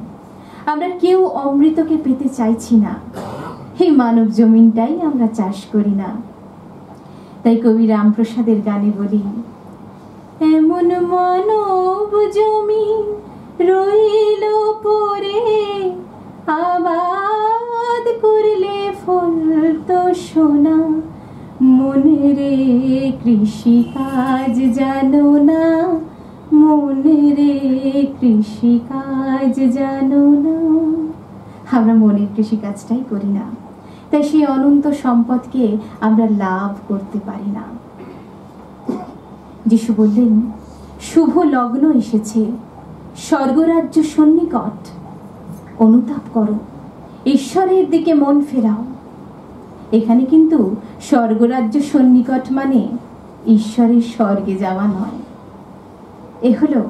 আমরা কেউ অমৃতকে পেতে চাইছি না, এই মানব জমিনটাই আমরা চাষ করি না। তাই কবি রামপ্রসাদের গানে বলি, এমন মানব জমিন রইল পরে, আবাদ করলে ফল তো সোনা, মনে রে কৃষি কাজ জানো না, মনে রে কৃষি কাজ জানো না। আমরা মনের কৃষি কাজটাই করি না, তাই সেই অনন্ত সম্পদকে আমরা লাভ করতে পারি না। যিশু বললেন, শুভ লগ্ন এসেছে, স্বর্গরাজ্য সন্নিকট, অনুতাপ করো, ঈশ্বরের দিকে মন ফেরাও। এখানে কিন্তু স্বর্গরাজ্য সন্নিকট মানে ঈশ্বরের স্বর্গে যাওয়া নয়। এ হলো,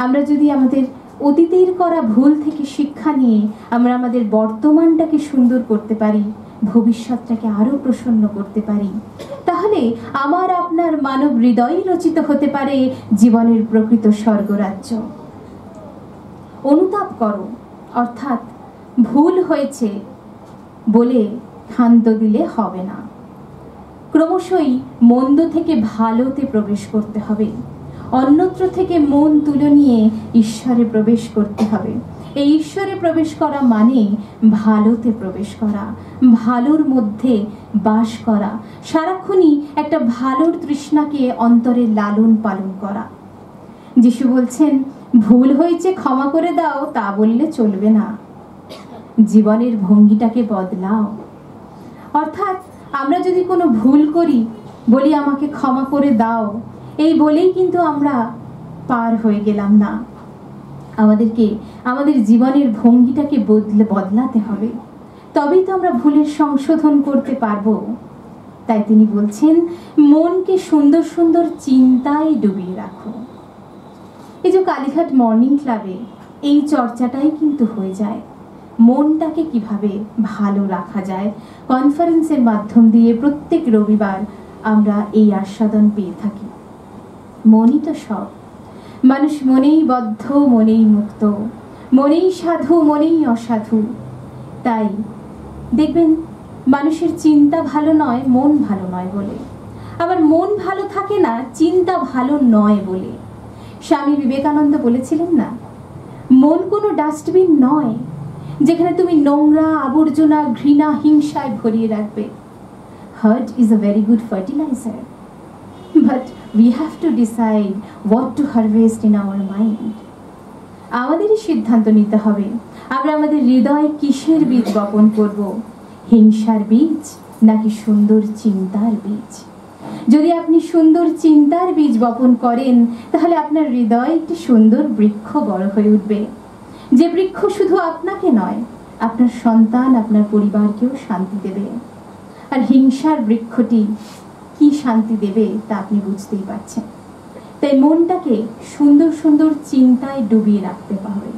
আমরা যদি আমাদের অতীতের করা ভুল থেকে শিক্ষা নিয়ে আমরা আমাদের বর্তমানটাকে সুন্দর করতে পারি, ভবিষ্যৎটাকে আরো প্রসন্ন করতে পারি, তাহলে আমার আপনার মানব হৃদয় রচিত হতে পারে জীবনের প্রকৃত স্বর্গরাজ্য। অনুতাপ করো, অর্থাৎ ভুল হয়েছে বলে ক্ষান্ত দিলে হবে না। ক্রমশই মন্দ থেকে ভালোতে প্রবেশ করতে হবে। অন্যত্র থেকে মন তুলে নিয়ে ঈশ্বরে প্রবেশ করতে হবে। এই ঈশ্বরে প্রবেশ করা মানে ভালোতে প্রবেশ করা, ভালোর মধ্যে বাস করা, সারাক্ষণই একটা ভালোর তৃষ্ণাকে অন্তরে লালন পালন করা। যিশু বলছেন, ভুল হয়েছে ক্ষমা করে দাও, তা বললে চলবে না, জীবনের ভঙ্গিটাকে বদলাও। অর্থাৎ আমরা যদি কোনো ভুল করি, বলি আমাকে ক্ষমা করে দাও, এই বলেই কিন্তু আমরা পার হয়ে গেলাম না। আমাদেরকে আমাদের জীবনের ভঙ্গিটাকে বদলাতে হবে, তবেই তো আমরা ভুলের সংশোধন করতে পারবো। তাই তিনি বলছেন, মনকে সুন্দর সুন্দর চিন্তায় ডুবিয়ে রাখো। এই যে কালীঘাট মর্নিং ক্লাবে এই চর্চাটাই কিন্তু হয়ে যায়, মনটাকে কিভাবে ভালো রাখা যায়। কনফারেন্সের মাধ্যম দিয়ে প্রত্যেক রবিবার আমরা এই আস্বাদন পেয়ে থাকি। মনই তো সব, মানুষ মনেই বদ্ধ, মনেই মুক্ত, মনেই সাধু, মনেই অসাধু। তাই দেখবেন মানুষের চিন্তা ভালো নয়, মন ভালো নয় বলে, আবার মন ভালো থাকে না চিন্তা ভালো নয় বলে। স্বামী বিবেকানন্দ বলেছিলেন না, মন কোনো ডাস্টবিন নয় যেখানে তুমি নোংরা, আবর্জনা, ঘৃণা, হিংসায় ভরিয়ে রাখবে। Heart is a very good fertilizer, but we have to decide what to harvest in our mind. আমাদেরই সিদ্ধান্ত নিতে হবে আমরা আমাদের হৃদয়ে কিসের বীজ বপন করব, হিংসার বীজ নাকি সুন্দর চিন্তার বীজ। যদি আপনি সুন্দর চিন্তার বীজ বপন করেন, তাহলে আপনার হৃদয়ে একটি সুন্দর বৃক্ষ বড় হয়ে উঠবে, যে বৃক্ষ শুধু আপনাকে নয়, আপনার সন্তান, আপনার পরিবারকেও শান্তি দেবে। আর হিংসার বৃক্ষটি কি শান্তি দেবে তা আপনি বুঝতেই পারছেন। তাই মনটাকে সুন্দর সুন্দর চিন্তায় ডুবিয়ে রাখতে হবে।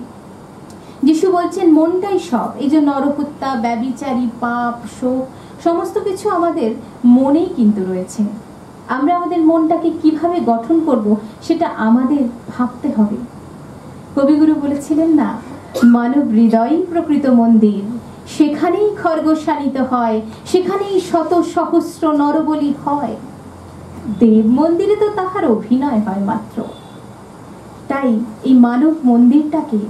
যিশু বলছেন মনটাই সব। এই যে নরহত্যা, ব্যভিচারী, পাপ, শোক, সমস্ত কিছু আমাদের মনেই কিন্তু রয়েছে। আমরা আমাদের মনটাকে কিভাবে গঠন করব সেটা আমাদের ভাবতে হবে। কবিগুরু বলেছিলেন না, মানব হৃদয়ই প্রকৃত মন্দির, সেখানেই খর্গ শানিত হয়, সেখানেই শত সহস্র নরবলি হয়। দেব মন্দিরে তো তাহার অভিনয় হয় মাত্র। তাই এই মানব মন্দিরটাকে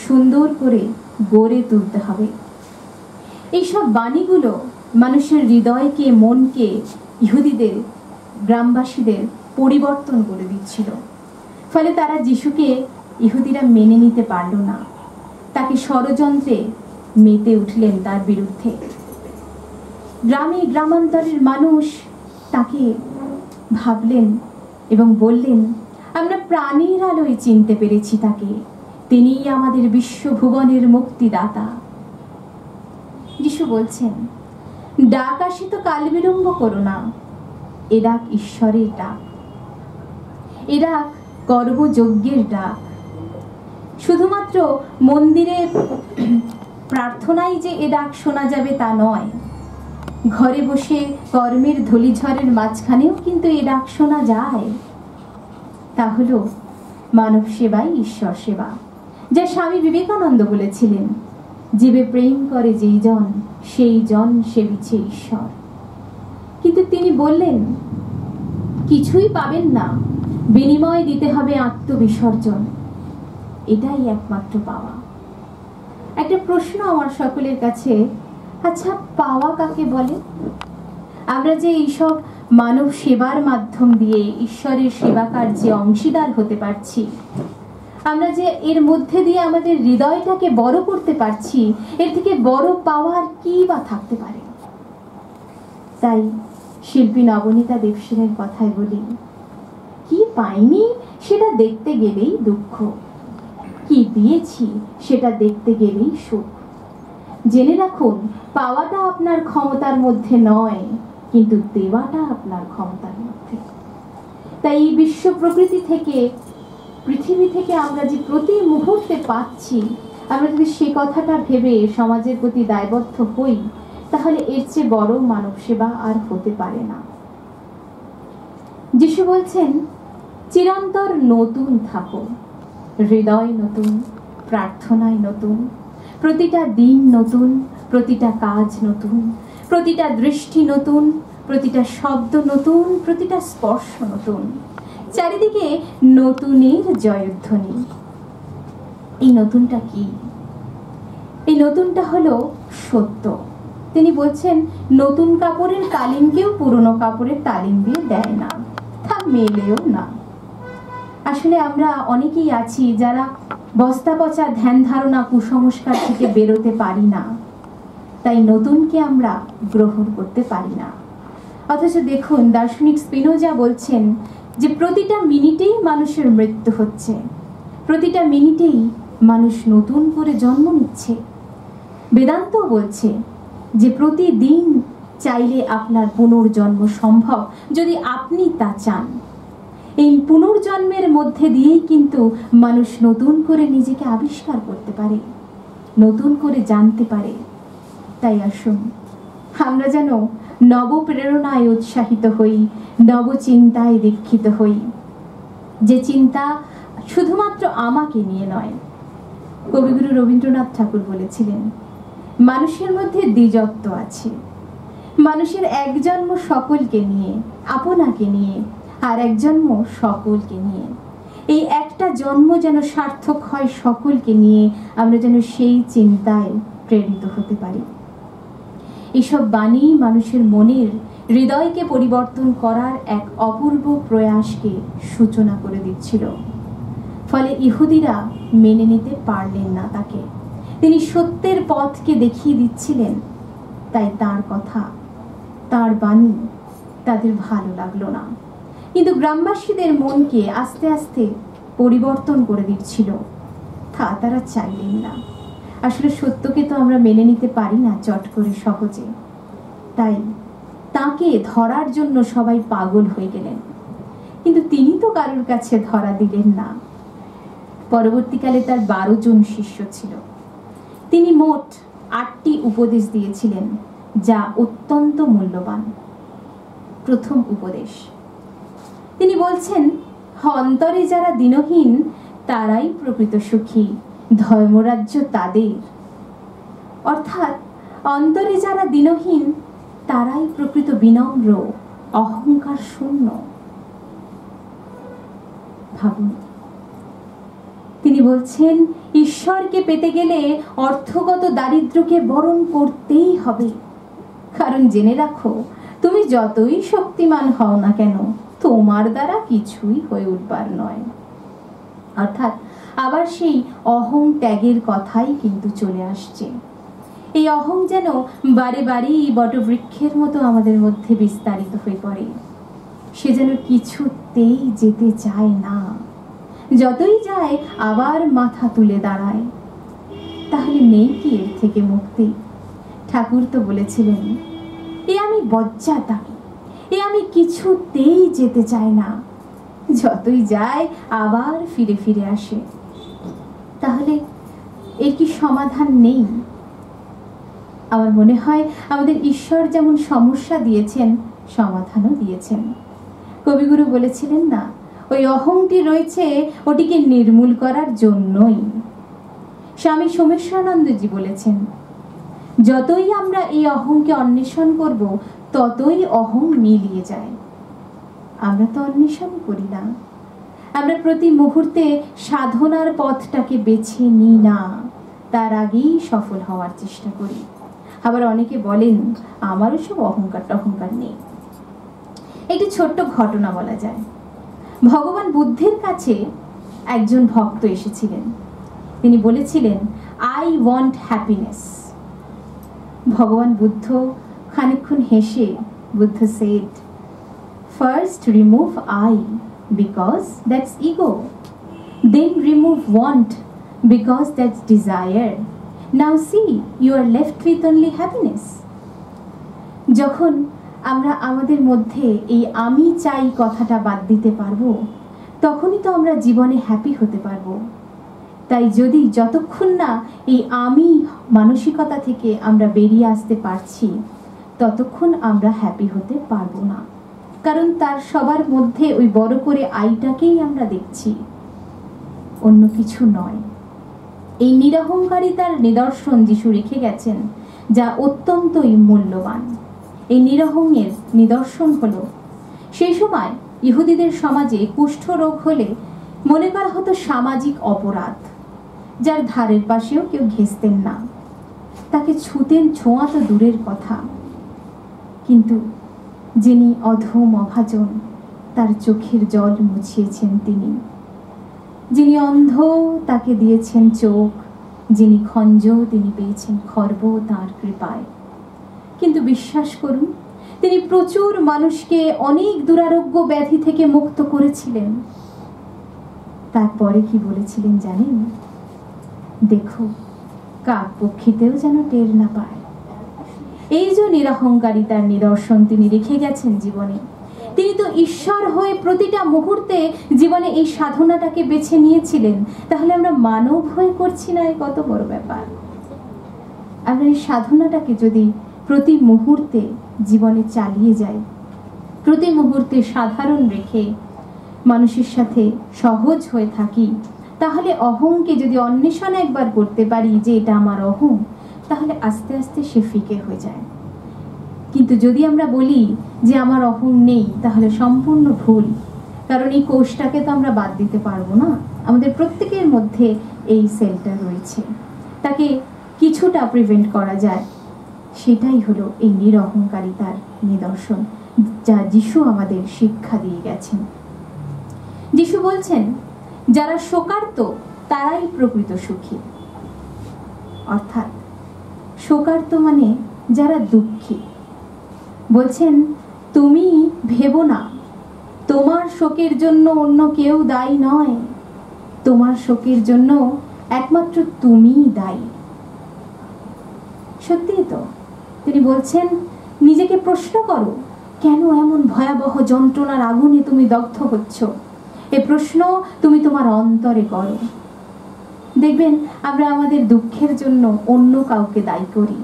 সুন্দর করে গড়ে তুলতে হবে। এইসব বাণীগুলো মানুষের হৃদয়কে, মনকে, ইহুদিদের, গ্রামবাসীদের পরিবর্তন করে দিচ্ছিল। ফলে তারা যিশুকে, ইহুদিরা মেনে নিতে পারল না, তাকে ষড়যন্ত্রে মেতে উঠলেন তার বিরুদ্ধে। গ্রামে গ্রামান্তরের মানুষ তাকে ভাবলেন এবং বললেন, আমরা প্রাণীর আলোয় চিনতে পেরেছি তাকে, তিনিই আমাদের বিশ্বভুবনের মুক্তিদাতা। যিশু বলছেন, ডাক আসে তো কাল বিলম্ব করো না, এ ডাক ঈশ্বরের ডাক, এ ডাক কর্মযজ্ঞের ডাক। শুধুমাত্র মন্দিরে প্রার্থনাই যে এ ডাক শোনা যাবে তা নয়, ঘরে বসে কর্মের ধূলিঝড়ের মাঝখানেও কিন্তু এ ডাক শোনা যায়। তা হলো মানব সেবাই ঈশ্বর সেবা, যা স্বামী বিবেকানন্দ বলেছিলেন, জীবে প্রেম করে যেই জন, সেই জন সেবিছে ঈশ্বর। কিন্তু তিনি বললেন, কিছুই পাবেন না, বিনিময় দিতে হবে আত্মবিসর্জন, এটাই একমাত্র পাওয়া। একটা প্রশ্ন আমার সকলের কাছে, আচ্ছা পাওয়া কাকে বলে? আমরা যে এইসব মানব সেবার মাধ্যম দিয়ে ঈশ্বরের সেবা কার্যে অংশীদার হতে পারছি, আমরা যে এর মধ্যে দিয়ে আমাদের হৃদয়টাকে বড় করতে পারছি, এর থেকে বড় পাওয়ার কি বা থাকতে পারে? তাই শিল্পী নবনীতা দেবসেনের কথায় বলি, কি পাইনি সেটা দেখতে গেলেই দুঃখ, কি দিয়েছি সেটা দেখতে গেলেই সুখ। জেনে রাখুন, পাওয়াটা আপনার ক্ষমতার মধ্যে নয়, কিন্তু দেওয়াটা আপনার ক্ষমতার মধ্যে। তাই এই বিশ্ব প্রকৃতি থেকে, পৃথিবী থেকে আমরা যে প্রতি মুহূর্তে পাচ্ছি, আমরা যদি সে কথাটা ভেবে সমাজের প্রতি দায়বদ্ধ হই, তাহলে এর চেয়ে বড় মানব সেবা আর হতে পারে না। যিশু বলছেন, চিরন্তর নতুন থাকো, হৃদয় নতুন, প্রার্থনায় নতুন, প্রতিটা দিন নতুন, প্রতিটা কাজ নতুন, প্রতিটা দৃষ্টি নতুন, প্রতিটা শব্দ নতুন, প্রতিটা স্পর্শ নতুন, চারিদিকে নতুনের জয়ধ্বনি। এই নতুনটা কি? এই নতুনটা হলো সত্য। তিনি বলছেন, নতুন কাপড়ের কালিমকেও পুরনো কাপড়ের তালিম দিয়ে দেয় না, তা মেলেও না। আসলে আমরা অনেকেই আছি যারা বস্তা পচা ধ্যান ধারণা, কুসংস্কার থেকে বেরোতে পারি না, তাই নতুনকে আমরা গ্রহণ করতে পারি না। অথচ দেখুন, দার্শনিক স্পিনোজা বলছেন যে প্রতিটা মিনিটেই মানুষের মৃত্যু হচ্ছে, প্রতিটা মিনিটেই মানুষ নতুন করে জন্ম নিচ্ছে। বেদান্ত বলছে যে প্রতিদিন চাইলে আপনার পুনর্জন্ম সম্ভব, যদি আপনি তা চান। এই পুনর্জন্মের মধ্যে দিয়েই কিন্তু মানুষ নতুন করে নিজেকে আবিষ্কার করতে পারে, নতুন করে জানতে পারে। তাই আসুন আমরা যেন নবপ্রেরণায় উৎসাহিত হই, নবচিন্তায় দীক্ষিত হই, যে চিন্তা শুধুমাত্র আমাকে নিয়ে নয়। কবিগুরু রবীন্দ্রনাথ ঠাকুর বলেছিলেন, মানুষের মধ্যে দ্বিজত্ব আছে। মানুষের এক জন্ম সকলকে নিয়ে, আপনাকে নিয়ে, আর এক জন্ম সকলকে নিয়ে। এই একটা জন্ম যেন সার্থক হয় সকলকে নিয়ে, আমরা যেন সেই চিন্তায় প্রেরিত হতে পারি। এসব বাণী মানুষের মনের, হৃদয়কে পরিবর্তন করার এক অপূর্ব প্রয়াসকে সূচনা করে দিচ্ছিল। ফলে ইহুদিরা মেনে নিতে পারলেন না তাকে। তিনি সত্যের পথকে দেখিয়ে দিচ্ছিলেন, তাই তার কথা, তার বাণী তাদের ভালো লাগলো না। কিন্তু গ্রামবাসীদের মনকে আস্তে আস্তে পরিবর্তন করে দিচ্ছিল, তা তারা চাইলেন না। আসলে সত্যকে তো আমরা মেনে নিতে পারি না চট করে সহজে। তাই তাকে ধরার জন্য সবাই পাগল হয়ে গেলেন, কিন্তু তিনি তো কারোর কাছে ধরা দিলেন না। পরবর্তীকালে তার 12 জন শিষ্য ছিল। তিনি মোট 8টি উপদেশ দিয়েছিলেন, যা অত্যন্ত মূল্যবান। প্রথম উপদেশ, তিনি বলছেন, অন্তরে যারা দীনহীন তারাই প্রকৃত সুখী, ধর্মরাজ্য তাদের। অর্থাৎ অন্তরে যারা দীনহীন তারাই প্রকৃত বিনম্র, অহংকার শূন্য। ভাবুন, তিনি বলছেন, ঈশ্বরকে পেতে গেলে অর্থগত দারিদ্র্যকে বরণ করতেই হবে। কারণ জেনে রাখো, তুমি যতই শক্তিমান হও না কেন, তোমার দ্বারা কিছুই হয়ে উঠবার নয়। অর্থাৎ আবার সেই অহং ত্যাগের কথাই কিন্তু চলে আসছে। এই অহং যেন বারে বারে বটবৃক্ষের মতো আমাদের মধ্যে বিস্তারিত হয়ে পড়ে। সে যেন কিছুতেই যেতে চায় না, যতই যায় আবার মাথা তুলে দাঁড়ায়। তাহলে নেই কি এর থেকে মুক্তি? ঠাকুর তো বলেছিলেন, এ আমি বজ্জাত, আমি কিছুতেই যেতে চাই না, যতই যায় আবার ফিরে ফিরে আসে। তাহলে এর কি সমাধান নেই? আমার মনে হয় আমাদের ঈশ্বর যেমন সমস্যা দিয়েছেন, সমাধানও দিয়েছেন। কবিগুরু বলেছিলেন না, ওই অহংটি রয়েছে, ওটিকে নির্মূল করার জন্যই। স্বামী সোমেশ্বরানন্দজি বলেছেন, যতই আমরা এই অহংকে অন্বেষণ করব, ততই অহং মিলিয়ে যায়। আমরা তো অন্বেষণ করি না, আমরা প্রতি মুহূর্তে সাধনার পথটাকে বেছে নিই না, তার আগেই সফল হওয়ার চেষ্টা করি। আবার অনেকে বলেন, আমারও সব অহংকার নেই। একটি ছোট্ট ঘটনা বলা যায়। ভগবান বুদ্ধের কাছে একজন ভক্ত এসেছিলেন। তিনি বলেছিলেন, আই ওয়ান্ট হ্যাপিনেস। ভগবান বুদ্ধ খানিকক্ষণ হেসে Buddha said, first remove I because that's ego, then remove want because that's desire, now see you are left with only happiness. যখন আমরা আমাদের মধ্যে এই আমি চাই কথাটা বাদ দিতে পারবো, তখনই তো আমরা জীবনে হ্যাপি হতে পারবো। তাই যদি যতক্ষণ না এই আমি মানসিকতা থেকে আমরা বেরিয়ে আসতে পারছি, ততক্ষণ আমরা হ্যাপি হতে পারবো না। কারণ তার সবার মধ্যে ওই বড় করে আইটাকেই আমরা দেখছি, অন্য কিছু নয়। এই নিরহংকারিতার নিদর্শন যিশু রেখে গেছেন, যা অত্যন্তই মূল্যবান। এই নিরহংয়ের নিদর্শন হলো, সেই সময় ইহুদিদের সমাজে কুষ্ঠরোগ হলে মনে করা হতো সামাজিক অপরাধ, যার ধারের পাশেও কেউ ঘেঁষতেন না, তাকে ছুতেন ছোঁয়া তো দূরের কথা। কিন্তু যিনি অধম অভাজন, তার চোখের জল মুছিয়েছেন তিনি। যিনি অন্ধ, তাকে দিয়েছেন চোখ। যিনি খঞ্জ, তিনি পেয়েছেন খর্ব তাঁর কৃপায়। কিন্তু বিশ্বাস করুন, তিনি প্রচুর মানুষকে অনেক দুরারোগ্য ব্যাধি থেকে মুক্ত করেছিলেন। তারপরে কি বলেছিলেন জানেন? দেখো, কাক পক্ষীতেও যেন টের না পায়। এই যে নিরহংকারিতার নিদর্শন তিনি রেখে গেছেন জীবনে। তিনি তো ঈশ্বর হয়ে প্রতিটা মুহূর্তে জীবনে এই সাধনাটাকে বেছে নিয়েছিলেন। তাহলে আমরা মানব হয়ে করছি না, কত বড় ব্যাপার। আমরা এই সাধনাটাকে যদি প্রতি মুহূর্তে জীবনে চালিয়ে যাই, প্রতি মুহূর্তে সাধারণ রেখে মানুষের সাথে সহজ হয়ে থাকি, তাহলে অহংকে যদি অন্বেষণ একবার করতে পারি যে এটা আমার অহং, তাহলে আস্তে আস্তে সে ফিকে হয়ে যায়। কিন্তু যদি আমরা বলি যে আমার অহং নেই, তাহলে সম্পূর্ণ ভুল। কারণ এই কোষটাকে তো আমরা বাদ দিতে পারবো না। আমাদের প্রত্যেকের মধ্যে এই সেলটা রয়েছে, তাকে কিছুটা প্রিভেন্ট করা যায়। সেটাই হলো এই নিরহংকারিতার নিদর্শন, যা যিশু আমাদের শিক্ষা দিয়ে গেছেন। যিশু বলছেন, যারা শোকার্ত তারাই প্রকৃত সুখী। অর্থাৎ শোকার্ত মানে যারা দুঃখী। বলছেন, তুমি ভেবো না তোমার শোকের জন্য অন্য কেউ দায়ী নয়, তোমার শোকের জন্য একমাত্র তুমিই দায়ী। সত্যি তো তিনি বলছেন, নিজেকে প্রশ্ন করো, কেন এমন ভয়াবহ যন্ত্রণার আগুনে তুমি দগ্ধ হচ্ছ? এ প্রশ্ন তুমি তোমার অন্তরে করো। দেখবেন আমরা আমাদের দুঃখের জন্য অন্য কাউকে দায়ী করি।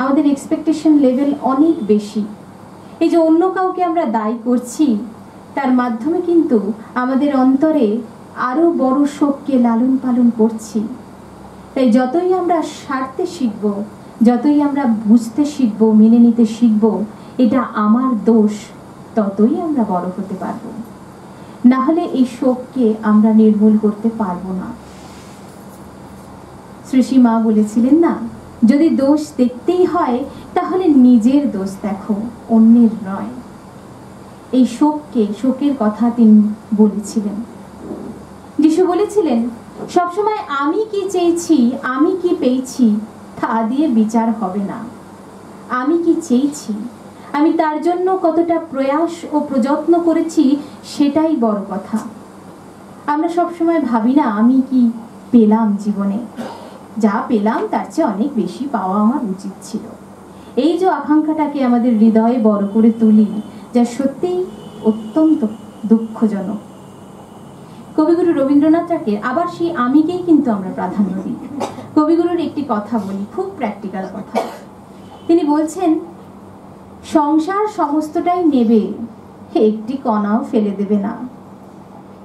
আমাদের এক্সপেকটেশন লেভেল অনেক বেশি। এই যে অন্য কাউকে আমরা দায়ী করছি, তার মাধ্যমে কিন্তু আমাদের অন্তরে আরো বড় শোককে লালন পালন করছি। তাই যতই আমরা সারতে শিখব, যতই আমরা বুঝতে শিখব, মেনে নিতে শিখব এটা আমার দোষ, ততই আমরা বড় হতে পারবো। না হলে এই শোককে আমরা নির্মূল করতে পারবো না। শ্রীশ্রী মা বলেছিলেন না, যদি দোষ দেখতেই হয় তাহলে নিজের দোষ দেখো, অন্যের নয়। এই শোকের কথা তিনি বলেছিলেন। যিশু বলেছিলেন, সবসময় আমি কি চেয়েছি, আমি কি পেয়েছি তা দিয়ে বিচার হবে না। আমি কি চেয়েছি, আমি তার জন্য কতটা প্রয়াস ও প্রযত্ন করেছি, সেটাই বড় কথা। আমরা সবসময় ভাবি না আমি কি পেলাম জীবনে, যা পেলাম তার চেয়ে অনেক বেশি পাওয়া আমার উচিত ছিল। এই যে আকাঙ্ক্ষাটাকে আমাদের হৃদয়ে বড় করে তুলি, যা সত্যিই অত্যন্ত দুঃখজনক। কবিগুরু রবীন্দ্রনাথ ঠাকুর আবার সেই আমিকেই কিন্তু আমরা প্রাধান্য দিই। কবিগুরুর একটি কথা বলি, খুব প্র্যাকটিক্যাল কথা। তিনি বলছেন, সংসার সমস্তটাই নেবে, একটি কণাও ফেলে দেবে না।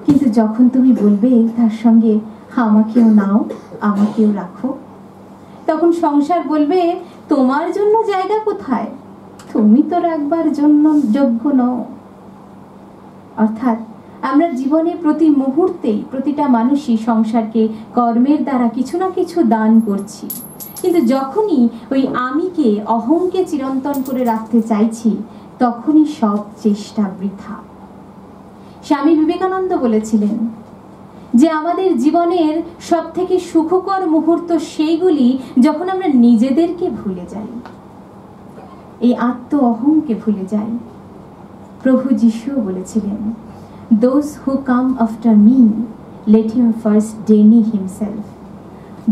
কিন্তু যখন তুমি বলবে তার সঙ্গে আমাকেও নাও, আমাকেও রাখো, তখন সংসার বলবে, তোমার জন্য জায়গা কোথায়, তুমি তো রাখবার জন্য যোগ্য নও। অর্থাৎ আমরা জীবনে প্রতি মুহূর্তেই প্রতিটা মানুষই সংসারকে কর্মের দ্বারা কিছু না কিছু দান করছি। কিন্তু যখনই ওই আমিকে, অহংকে চিরন্তন করে রাখতে চাইছি, তখনই সব চেষ্টা বৃথা। স্বামী বিবেকানন্দ বলেছিলেন যে আমাদের জীবনের সব থেকে সুখকর মুহূর্ত সেইগুলি যখন আমরা নিজেদেরকে ভুলে যাই, এই আত্ম অহংকে ভুলে যাই। প্রভু যিশুও বলেছিলেন, those who come after me let him first deny himself।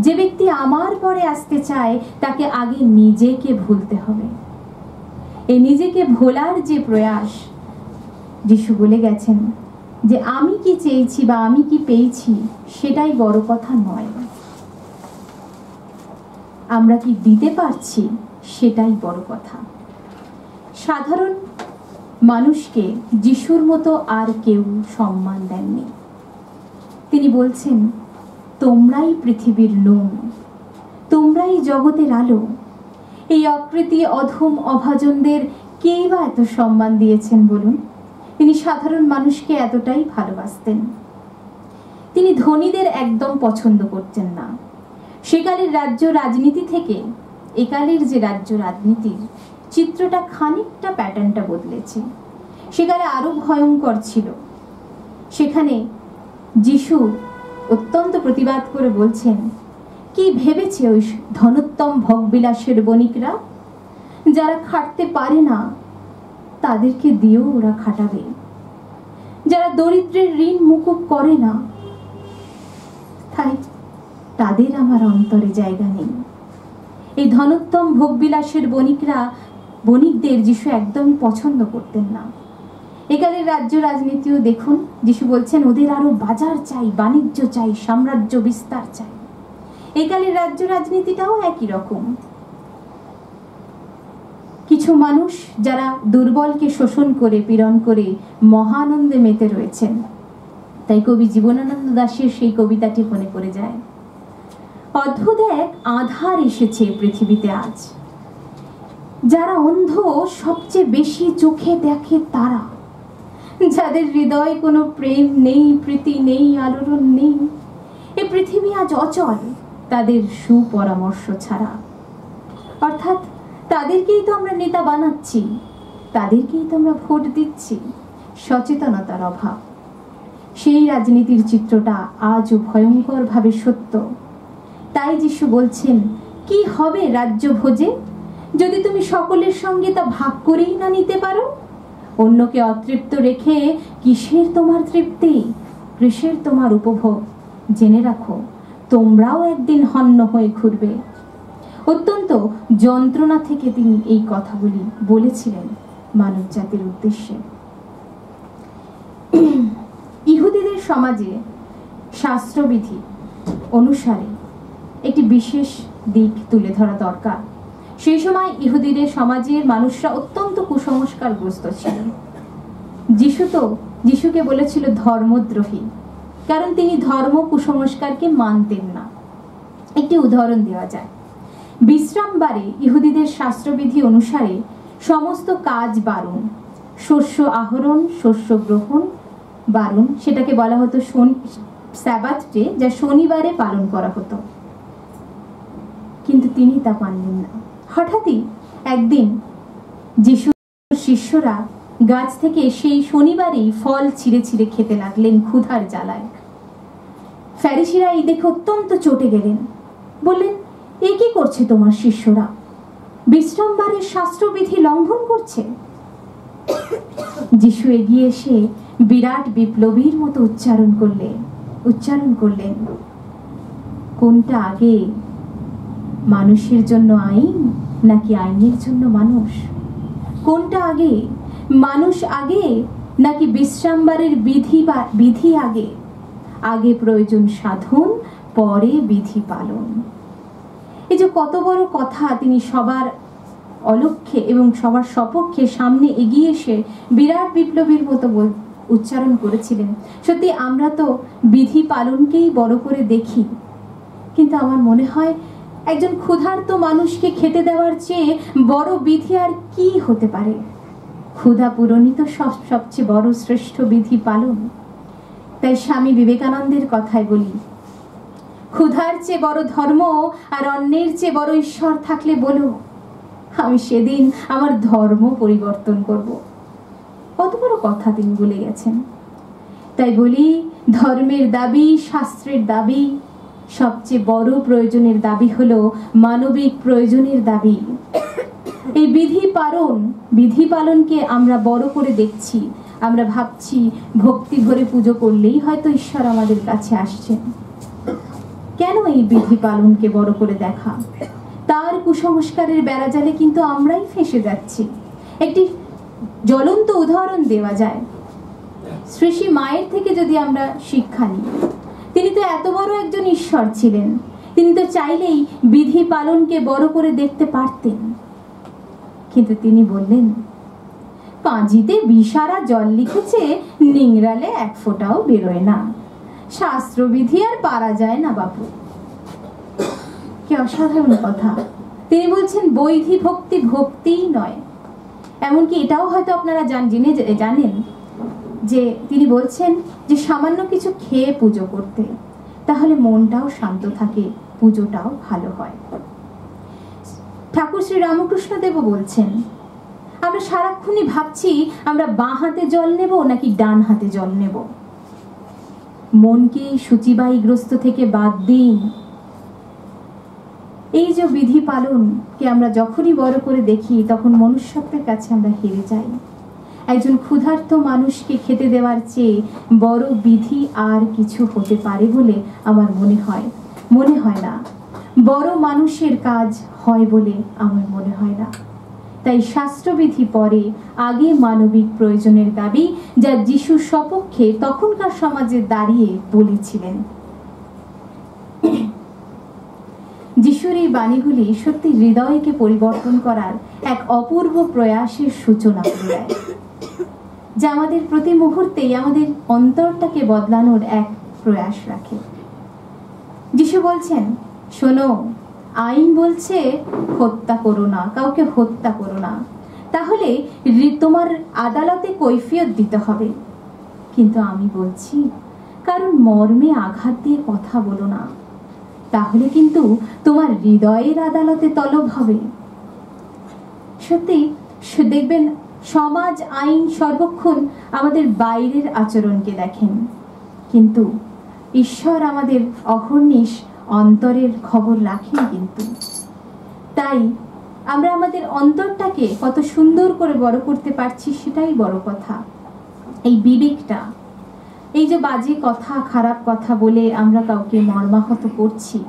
যে ব্যক্তি আমার পরে আসতে চায় তাকে আগে নিজেকে ভুলতে হবে। এই নিজেকে ভোলার যে প্রয়াস, যিশু বলে গেছেন যে আমি কি চেয়েছি বা আমি কি পেয়েছি সেটাই বড় কথা নয়, আমরা কি দিতে পারছি সেটাই বড় কথা। সাধারণ মানুষকে যিশুর মতো আর কেউ সম্মান দেননি। তিনি বলছেন, তোমরাই পৃথিবীর লোম, তোমরাই জগতের আলো। এই অকৃতি অধম অভাজনদের কেই বা এত সম্মান দিয়েছেন বলুন? তিনি সাধারণ মানুষকে এতটাই ভালোবাসতেন। তিনি ধনীদের একদম পছন্দ করতেন না। সেকালের রাজ্য রাজনীতি থেকে একালের যে রাজ্য রাজনীতির চিত্রটা খানিকটা প্যাটার্নটা বদলেছে। সেকালে আরো ভয়ঙ্কর ছিল। সেখানে যিশু অত্যন্ত প্রতিবাদ করে বলছেন, কি ভেবেছে ওই ধনোত্তম ভোগবিলাসের বণিকরা? যারা খাটতে পারে না তাদেরকে দিয়েও ওরা খাটাবে, যারা দরিদ্রের ঋণ মুকুব করে না তাই তাদের আমার অন্তরে জায়গা নেই। এই ধনোত্তম ভোগবিলাসের বণিকদের যিশু একদমই পছন্দ করতেন না। একালের রাজ্য রাজনীতিও দেখুন, যিশু বলছেন ওদের আরো বাজার চাই, বাণিজ্য চাই, সাম্রাজ্য বিস্তার চাই। একালের রাজ্য রাজনীতিটাও একই রকম। কিছু মানুষ যারা দুর্বলকে শোষণ করে পীড়ন করে মহানন্দে মেতে রয়েছেন। তাই কবি জীবনানন্দ দাশের সেই কবিতাটি মনে পড়ে যায়, অদ্ভুত এক আধার এসেছে পৃথিবীতে আজ, যারা অন্ধ সবচেয়ে বেশি চোখে দেখে তারা, যাদের হৃদয়ে কোনো প্রেম নেই, প্রীতি নেই, আলোড়ন নেই। এই পৃথিবী আজ অচল তাদের সুপরামর্শ ছাড়া। অর্থাৎ তাদেরকেই তো আমরা নেতা বানাচ্ছি, তাদেরকেই তো আমরা ভোট দিচ্ছি। সচেতনতার অভাব। সেই রাজনীতির চিত্রটা আজও ভয়ঙ্করভাবে সত্য। তাই যিশু বলছেন, কি হবে রাজ্য ভোজে যদি তুমি সকলের সঙ্গে তা ভাগ করেই না নিতে পারো? অন্যকে অতৃপ্ত রেখে কিসের তোমার তৃপ্তি, কিসের তোমার উপভোগ? জেনে রাখো, তোমরাও একদিন হন্য হয়ে ঘুরবে। অত্যন্ত যন্ত্রণা থেকে তিনি এই কথাগুলি বলেছিলেন মানব জাতির উদ্দেশ্যে। ইহুদিদের সমাজে শাস্ত্রবিধি অনুসারে একটি বিশেষ দিক তুলে ধরা দরকার। সেই সময় ইহুদিদের সমাজের মানুষরা অত্যন্ত কুসংস্কারগ্রস্ত ছিল। যিশুকে বলেছিল ধর্মদ্রোহী, কারণ তিনি ধর্ম কুসংস্কারকে মানতেন না। একটি উদাহরণ দেওয়া যায়। বিশ্রামবারে ইহুদিদের শাস্ত্রবিধি অনুসারে সমস্ত কাজ বারণ, শস্য আহরণ, শস্য গ্রহণ বারণ। সেটাকে বলা হতো সাবাত ডে, যা শনিবারে পালন করা হতো। কিন্তু তিনি তা মানলেন না। হঠাৎই একদিন যিশুর শিষ্যরা গাছ থেকে সেই শনিবারেই ফল ছিঁড়ে ছিঁড়ে খেতে লাগলেন ক্ষুধার জ্বালায়। ফ্যারিসিরা এই দেখে অত্যন্ত চটে গেলেন, বললেন, এ কি করছে তোমার শিষ্যরা? বিশ্রামবারের শাস্ত্রবিধি লঙ্ঘন করছে। যিশু এগিয়ে এসে বিরাট বিপ্লবীর মতো উচ্চারণ করলেন, কোনটা আগে, মানুষের জন্য আইন নাকি আইনের জন্য মানুষ? কোনটা আগে, মানুষ আগে নাকি বিশ্রামবারের বিধি আগে? আগে প্রয়োজন সাধন, পরে বিধি পালন। এই যে কত বড় কথা তিনি সবার অলক্ষ্যে এবং সবার সপক্ষে সামনে এগিয়ে এসে বিরাট বিপ্লবীর মতো উচ্চারণ করেছিলেন। সত্যি আমরা তো বিধি পালনকেই বড় করে দেখি, কিন্তু আমার মনে হয় একজন ক্ষুধার্ত মানুষকে খেতে দেওয়ার চেয়ে বড় বিধি আর কি হতে পারে? ক্ষুধা পূরণই তো সবচেয়ে বড় শ্রেষ্ঠ বিধি পালন। তাই স্বামী বিবেকানন্দের কথায় বলি, ক্ষুধার চেয়ে বড় ধর্ম আর অন্যের চেয়ে বড় ঈশ্বর থাকলে বলো, আমি সেদিন আমার ধর্ম পরিবর্তন করব। কত বড় কথা তিনি বলে গেছেন। তাই বলি, ধর্মের দাবি, শাস্ত্রের দাবি, সবচেয়ে বড় প্রয়োজনের দাবি হলো মানবিক প্রয়োজনের দাবি। এই বিধি পালনকে আমরা বড় করে দেখছি। আমরা ভাবছি ভক্তি ভরে পুজো করলেই হয়তো ঈশ্বর আমাদের কাছে আসছেন। কেন এই বিধি পালনকে বড় করে দেখা? তার কুসংস্কারের বেড়াজালে কিন্তু আমরাই ফেঁসে যাচ্ছি। একটি জ্বলন্ত উদাহরণ দেওয়া যায়। শ্রী মায়ের থেকে যদি আমরা শিক্ষা নিই, তিনি তো এত বড় একজন ঈশ্বর ছিলেন, তিনি তো চাইলেই বিধি পালনকে বড় করে দেখতে পারতেন। কিন্তু তিনি বললেন, পাঁজিতে বিষারা জল লিখেছে, নিংড়ালে এক ফোঁটাও বেরোয় না। শাস্ত্রবিধি আর পারা যায় না বাপু। কি অসাধারণ কথা! তিনি বলছেন বৈধি ভক্তিই নয়। এমনকি এটাও হয়তো আপনারা জানেন যে তিনি বলছেন যে সামান্য কিছু খেয়ে পুজো করতে, তাহলে মনটাও শান্ত থাকে, পুজোটাও ভালো হয়। ঠাকুর শ্রী রামকৃষ্ণ দেবও বলছেন, আমরা সারাক্ষণই ভাবছি আমরা বাঁ হাতে জল নেব নাকি ডান হাতে জল নেব। মনকে শুচিবায়ুগ্রস্ত থেকে বাদ দিন। এই যে বিধি পালনকে আমরা যখনই বড় করে দেখি, তখন মনুষ্যত্বের কাছে আমরা হেরে যাই। একজন ক্ষুধার্ত মানুষকে খেতে দেওয়ার চেয়ে বড় বিধি আর কিছু হতে পারে বলে আমার মনে হয় না। বড় মানুষের কাজ হয় বলে আমার মনে হয় না। তাই শাস্ত্রবিধি পরে, আগে মানবিক প্রয়োজনের দাবি, যা যিশু সপক্ষে তখনকার সমাজে দাঁড়িয়ে বলেছিলেন। যিশুর এই বাণীগুলি সত্যি হৃদয়কে পরিবর্তন করার এক অপূর্ব প্রয়াসের সূচনা করে দেয়, যা আমাদের প্রতি মুহূর্তেই আমাদের অন্তরটাকে বদলানোর এক প্রয়াস রাখে। যিশু বলছেন, শোনো, আইন বলছে হত্যা করো না, কাউকে হত্যা করো না, তাহলে তোমার আদালতে কৈফিয়ত দিতে হবে। কিন্তু আমি বলছি, কারণ মর্মে আঘাত দিয়ে কথা বলো না, তাহলে কিন্তু তোমার হৃদয়ের আদালতে তলব হবে। সত্যি দেখবেন, সমাজ আইন সর্বক্ষণ আমাদের বাইরের আচরণকে দেখেন, কিন্তু ঈশ্বর আমাদের অহর্নিশ অন্তরের খবর রাখেন। কিন্তু তাই আমরা আমাদের অন্তরটাকে কত সুন্দর করে বড় করতে পারছি, সেটাই বড় কথা। এই বিবেকটা, এই যে বাজে কথা, খারাপ কথা বলে আমরা কাউকে মর্মাহত করছি,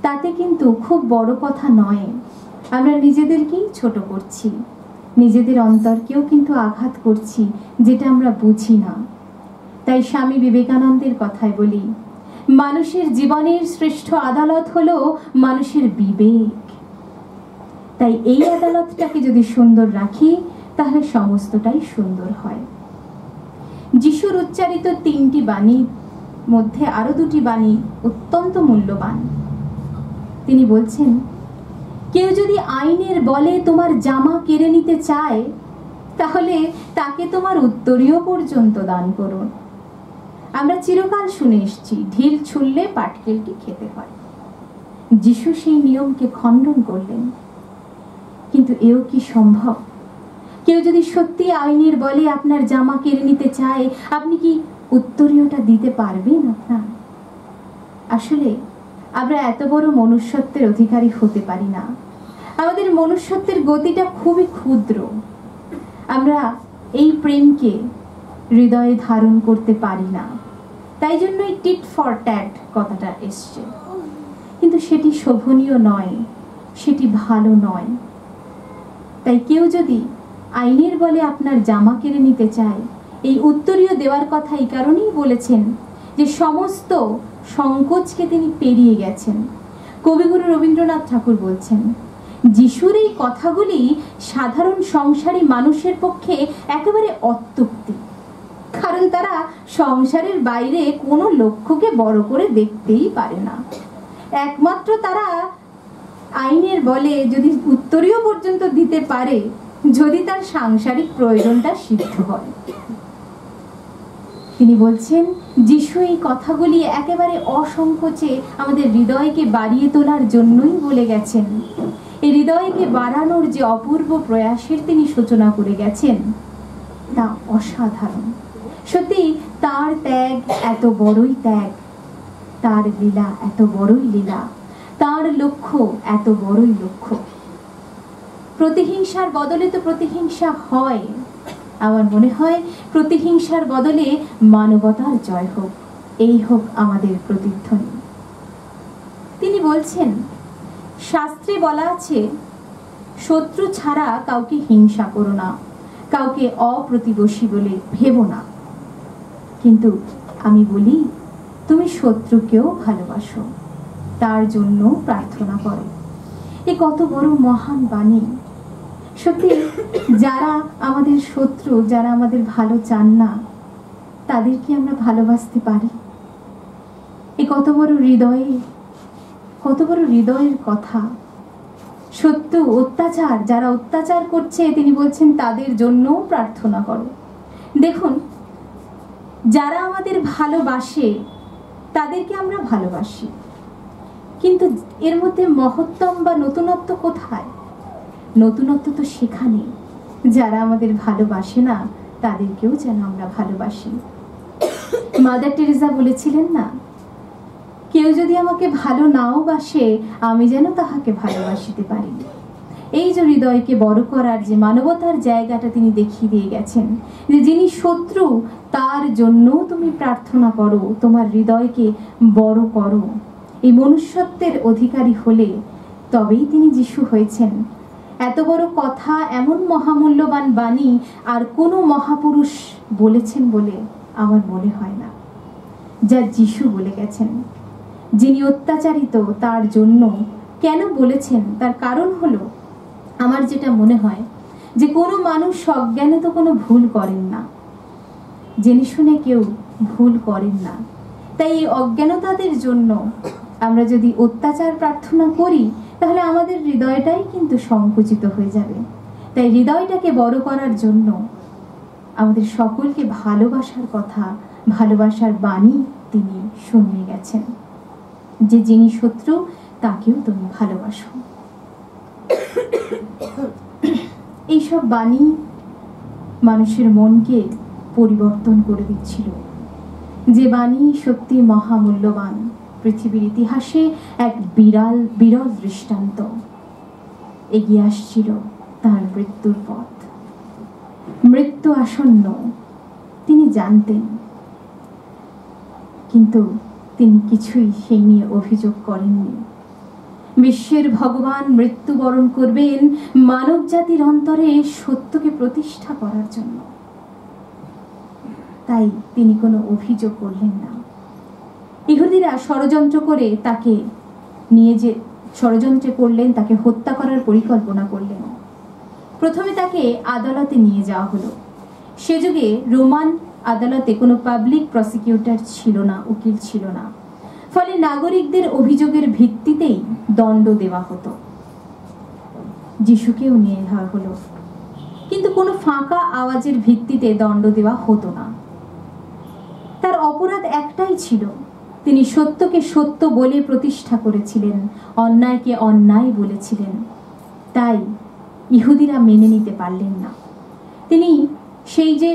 তাতে কিন্তু খুব বড় কথা নয়। আমরা নিজেদেরকেই ছোট করছি, নিজেদের অন্তরকেও কিন্তু আঘাত করছি, যেটা আমরা বুঝি না। তাই স্বামী বিবেকানন্দের কথায় বলি, মানুষের জীবনের শ্রেষ্ঠ আদালত হলো মানুষের বিবেক। তাই এই আদালতটাকে যদি সুন্দর রাখি, তাহলে সমস্তটাই সুন্দর হয়। যিশুর উচ্চারিত 3টি বাণীর মধ্যে আরো 2টি বাণী অত্যন্ত মূল্যবান। তিনি বলছেন, কেউ যদি আইনের বলে তোমার জামা কেড়ে নিতে চায়, তাহলে তাকে তোমার উত্তরীয় পর্যন্ত দান করুন। আমরা চিরকাল শুনে এসেছি, ঢিল ছুঁড়লে পাটকেলটি খেতে হয়। যিশু সেই নিয়মকে খণ্ডন করলেন। কিন্তু এও কি সম্ভব? কেউ যদি সত্যি আইনের বলে আপনার জামা কেড়ে নিতে চায়, আপনি কি উত্তরীয়টা দিতে পারবেন? আপনার আসলে আমরা এত বড় মনুষ্যত্বের অধিকারী হতে পারি না। আমাদের মনুষ্যত্বের গতিটা খুবই ক্ষুদ্র। আমরা এই প্রেমকে হৃদয়ে ধারণ করতে পারি না। তাই জন্যই টিট ফর ট্যাট কথাটা এসছে। কিন্তু সেটি শোভনীয় নয়, সেটি ভালো নয়। তাই কেউ যদি আইনের বলে আপনার জামা কেড়ে নিতে চায়, এই উত্তরীয় দেওয়ার কথা এই কারণেই বলেছেন যে সমস্ত সংকোচকে তিনি পেরিয়ে গেছেন। কবিগুরু রবীন্দ্রনাথ ঠাকুর বলছেন, যিশুর এই কথাগুলি সাধারণ সংসারী মানুষের পক্ষে একেবারে অত্যুক্তি। কারণ তারা সংসারের বাইরে কোনো লক্ষ্যকে বড় করে দেখতেই পারে না। একমাত্র তারা আইনের বলে যদি উত্তরীয় পর্যন্ত দিতে পারে, যদি তার সাংসারিক প্রয়োজনটা সিদ্ধ হয়। তিনি বলছেন, যিশু এই কথাগুলি একেবারে অসংকোচে আমাদের হৃদয়কে বাড়িয়ে তোলার জন্যই বলে গেছেন। এই হৃদয়কে বাড়ানোর যে অপূর্ব প্রয়াসের তিনি সূচনা করে গেছেন, তা অসাধারণ। সত্যি তার ত্যাগ এত বড়ই ত্যাগ, তার লীলা এত বড়ই লীলা, তার লক্ষ্য এত বড়ই লক্ষ্য। প্রতিহিংসার বদলে তো প্রতিহিংসা হয়। আমার মনে হয় প্রতিহিংসার বদলে মানবতার জয় হোক, এই হোক আমাদের প্রতিধ্বনি। তিনি বলছেন, শাস্ত্রে বলা আছে, শত্রু ছাড়া কাউকে হিংসা করো না, কাউকে অপ্রতিবেশী বলে ভেবো না। কিন্তু আমি বলি, তুমি শত্রুকেও ভালোবাসো, তার জন্য প্রার্থনা করো। এ কত বড় মহান বাণী। সত্যি যারা আমাদের শত্রু, যারা আমাদের ভালো চান না, তাদেরকে আমরা ভালোবাসতে পারি? এ কত বড় হৃদয়ের কথা। সত্য অত্যাচার, যারা অত্যাচার করছে তিনি বলছেন তাদের জন্যও প্রার্থনা করো। দেখুন, যারা আমাদের ভালোবাসে তাদেরকে আমরা ভালোবাসি, কিন্তু এর মধ্যে মহত্তম বা নতুনত্ব কোথায়? নতুনত্ব তো সেখানে যারা আমাদের ভালোবাসে না তাদেরকেও যেন আমরা ভালোবাসি। মাদার টেরেসা বলেছিলেন না, কেউ যদি আমাকে ভালো নাও বাসে আমি যেন তাহাকে ভালোবাসিতে পারি। এই যে হৃদয়কে বড় করার যে মানবতার জায়গাটা তিনি দেখিয়ে দিয়ে গেছেন, যে যিনি শত্রু তার জন্য তুমি প্রার্থনা করো, তোমার হৃদয়কে বড় করো। এই মনুষ্যত্বের অধিকারী হলে তবেই তিনি যিশু হয়েছেন। এত বড় কথা, এমন মহামূল্যবান বাণী আর কোনো মহাপুরুষ বলেছেন বলে আমার মনে হয় না, যা যিশু বলে গেছেন। যিনি অত্যাচারিত তার জন্য কেন বলেছেন, তার কারণ হলো, আমার যেটা মনে হয় যে কোনো মানুষ অজ্ঞানে তো কোনো ভুল করেন না, জেনে শুনে কেউ ভুল করেন না। তাই এই অজ্ঞানতাদের জন্য আমরা যদি অত্যাচার প্রার্থনা করি তাহলে আমাদের হৃদয়টাই কিন্তু সংকুচিত হয়ে যাবে। তাই হৃদয়টাকে বড় করার জন্য আমাদের সকলকে ভালোবাসার কথা, ভালোবাসার বাণী তিনি শুনিয়ে গেছেন, যে যিনি শত্রু তাকেও তুমি ভালোবাসো। এইসব বাণী মানুষের মনকে পরিবর্তন করে দিচ্ছিল, যে বাণী সত্যি মহামূল্যবান। পৃথিবীর ইতিহাসে এক বিরল দৃষ্টান্ত। এগিয়ে আসছিল তার মৃত্যুর পথ, মৃত্যু আসন্ন তিনি জানতেন, কিন্তু তিনি কিছুই সেই নিয়ে অভিযোগ করেননি। বিশ্বের ভগবান মৃত্যুবরণ করবেন মানব জাতির অন্তরে সত্যকে প্রতিষ্ঠা করার জন্য, তাই তিনি কোনো অভিযোগ করলেন না। ইহুদিরা ষড়যন্ত্র করে তাকে নিয়ে যে ষড়যন্ত্র করলেন, তাকে হত্যা করার পরিকল্পনা করলেন। প্রথমে তাকে আদালতে নিয়ে যাওয়া হলো। সে যুগে রোমান আদালতে কোনো পাবলিক প্রসিকিউটর ছিল না, উকিল ছিল না, ফলে নাগরিকদের অভিযোগের ভিত্তিতেই দণ্ড দেওয়া হতো। যিশুকেও নিয়ে যাওয়া হলো, কিন্তু কোনো ফাঁকা আওয়াজের ভিত্তিতে দণ্ড দেওয়া হতো না। তার অপরাধ একটাই ছিল, তিনি সত্যকে সত্য বলে প্রতিষ্ঠা করেছিলেন, অন্যায়কে অন্যায় বলেছিলেন। তাই ইহুদিরা মেনে নিতে পারলেন না। তিনি সেই যে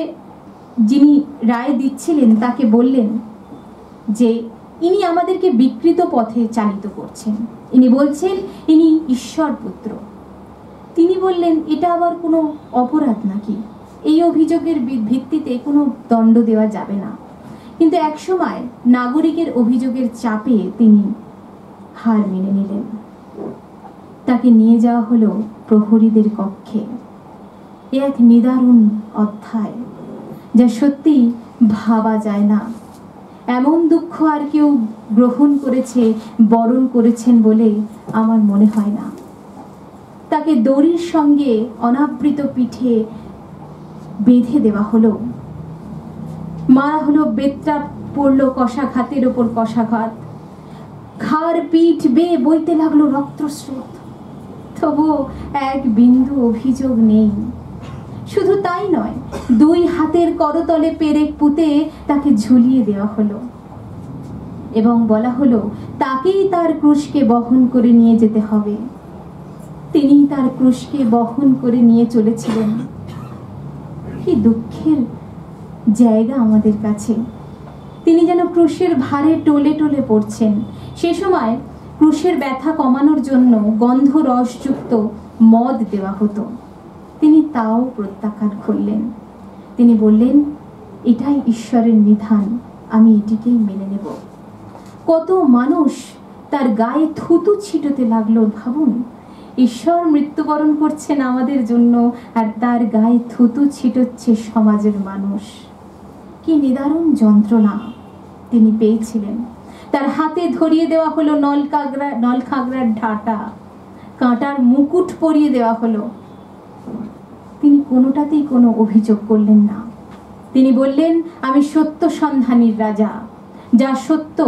যিনি রায় দিচ্ছিলেন তাকে বললেন যে ইনি আমাদেরকে বিকৃত পথে চালিত করছেন, ইনি বলছেন ইনি ঈশ্বর পুত্র। তিনি বললেন এটা আবার কোনো অপরাধ নাকি? এই অভিযোগের ভিত্তিতে কোনো দণ্ড দেওয়া যাবে না। কিন্তু একসময় নাগরিকের অভিযোগের চাপে তিনি হার মেনে নিলেন। তাকে নিয়ে যাওয়া হলো প্রহরীদের কক্ষে। এ এক নিদারুণ অধ্যায়, যা সত্যি ভাবা যায় না। এমন দুঃখ আর কেউ গ্রহণ করেছে, বরণ করেছেন বলে আমার মনে হয় না। তাকে দড়ির সঙ্গে অনাবৃত পিঠে বেঁধে দেওয়া হলো, মারা হলো, বেত্রা পড়লো কষাঘাতের ওপর কষাঘাত, ঘাড় পিঠ বেয়ে বইতে লাগলো রক্তস্রোত। তবুও এক বিন্দু অভিযোগ নেই। শুধু তাই নয়, দুই হাতের করতলে পেরেক পুঁতে তাকে ঝুলিয়ে দেওয়া হলো এবং বলা হলো তাকেই তার ক্রুশকে বহন করে নিয়ে যেতে হবে। তিনি তার ক্রুশকে বহন করে নিয়ে চলেছিলেন। কি দুঃখের জায়গা আমাদের কাছে। তিনি যেন ক্রুশের ভারে টলে টলে পড়ছেন। সে সময় ক্রুশের ব্যথা কমানোর জন্য গন্ধ রসযুক্ত মদ দেওয়া হতো। তিনি তাও প্রত্যাখ্যান করলেন। তিনি বললেন এটাই ঈশ্বরের নিধান, আমি এটিকেই মেনে নেব। কত মানুষ তার গায়ে থুতু ছিটোতে লাগলো। ভাবুন, ঈশ্বর মৃত্যুবরণ করছেন আমাদের জন্য আর তার গায়ে থুতু ছিটোচ্ছে সমাজের মানুষ। কি নিদারুণ যন্ত্রণা তিনি পেয়েছিলেন। তার হাতে ধরিয়ে দেওয়া হলো নলখাগড়ার ঢাটা, কাঁটার মুকুট পরিয়ে দেওয়া হলো। তিনি কোনোটাতেই কোনো অভিযোগ করলেন না। তিনি বললেন আমি সত্য সন্ধানীর রাজা, যা সত্য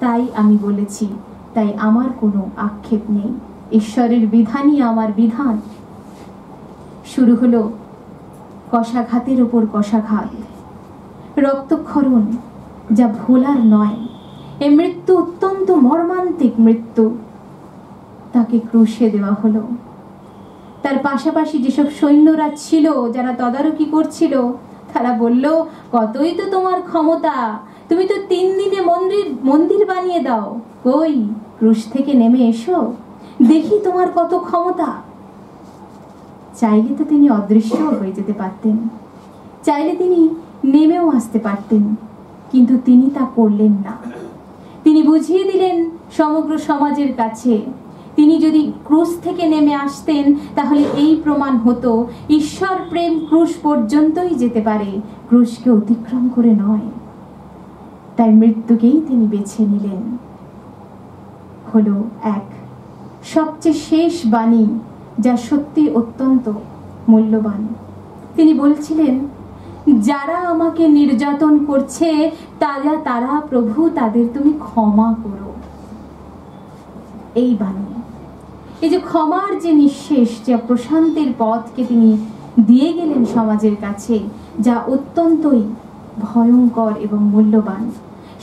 তাই আমি বলেছি, তাই আমার কোনো আক্ষেপ নেই। ঈশ্বরের বিধানই আমার বিধান। শুরু হলো কষাঘাতের ওপর কষাঘাত, রক্তক্ষরণ যা ভোলার নয়। এ মৃত্যু অত্যন্ত মর্মান্তিক মৃত্যু। তাকে ক্রুশে দেওয়া হলো। তার পাশাপাশি যেসব সৈন্যরা ছিল, যারা তদারকি করছিল, তারা বলল, কতই তো তোমার ক্ষমতা, তুমি তো 3 দিনে মন্দির বানিয়ে দাও, কই ক্রুশ থেকে নেমে এসো, দেখি তোমার কত ক্ষমতা। চাইলে তো তিনি অদৃশ্য হয়ে যেতে পারতেন, চাইলে তিনি নেমেও আসতে পারতেন, কিন্তু তিনি তা করলেন না। তিনি বুঝিয়ে দিলেন সমগ্র সমাজের কাছে, তিনি যদি ক্রুশ থেকে নেমে আসতেন তাহলে এই প্রমাণ হতো ঈশ্বর প্রেম ক্রুশ পর্যন্তই যেতে পারে, ক্রুশকে অতিক্রম করে নয়। তাই মৃত্যুকেই তিনি বেছে নিলেন। হলো এক সবচেয়ে শেষ বাণী, যা সত্যি অত্যন্ত মূল্যবান। তিনি বলছিলেন, যারা আমাকে নির্যাতন করছে তারা প্রভু, তাদের তুমি ক্ষমা করো। এই বাণী, এই যে ক্ষমার যে নিঃশেষ, যে প্রশান্তির পথকে তিনি দিয়ে গেলেন সমাজের কাছে, যা অত্যন্তই ভয়ঙ্কর এবং মূল্যবান।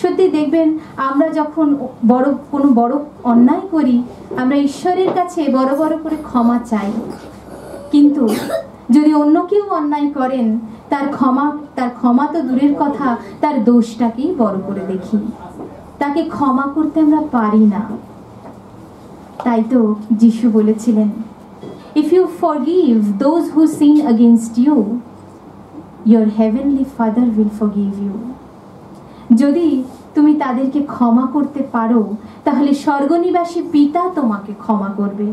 সত্যি দেখবেন, আমরা যখন কোনো বড় অন্যায় করি, আমরা ঈশ্বরের কাছে বড় বড় করে ক্ষমা চাই, কিন্তু যদি অন্য কেউ অন্যায় করেন, তার ক্ষমা তো দূরের কথা, তার দোষটাকেই বড় করে দেখি, তাকে ক্ষমা করতে আমরা পারি না। তাই তো যিশু বলেছিলেন, if you forgive those who sin against you, your heavenly Father will forgive you. যদি তুমি তাদেরকে ক্ষমা করতে পারো, তাহলে স্বর্গনিবাসী পিতা তোমাকে ক্ষমা করবে।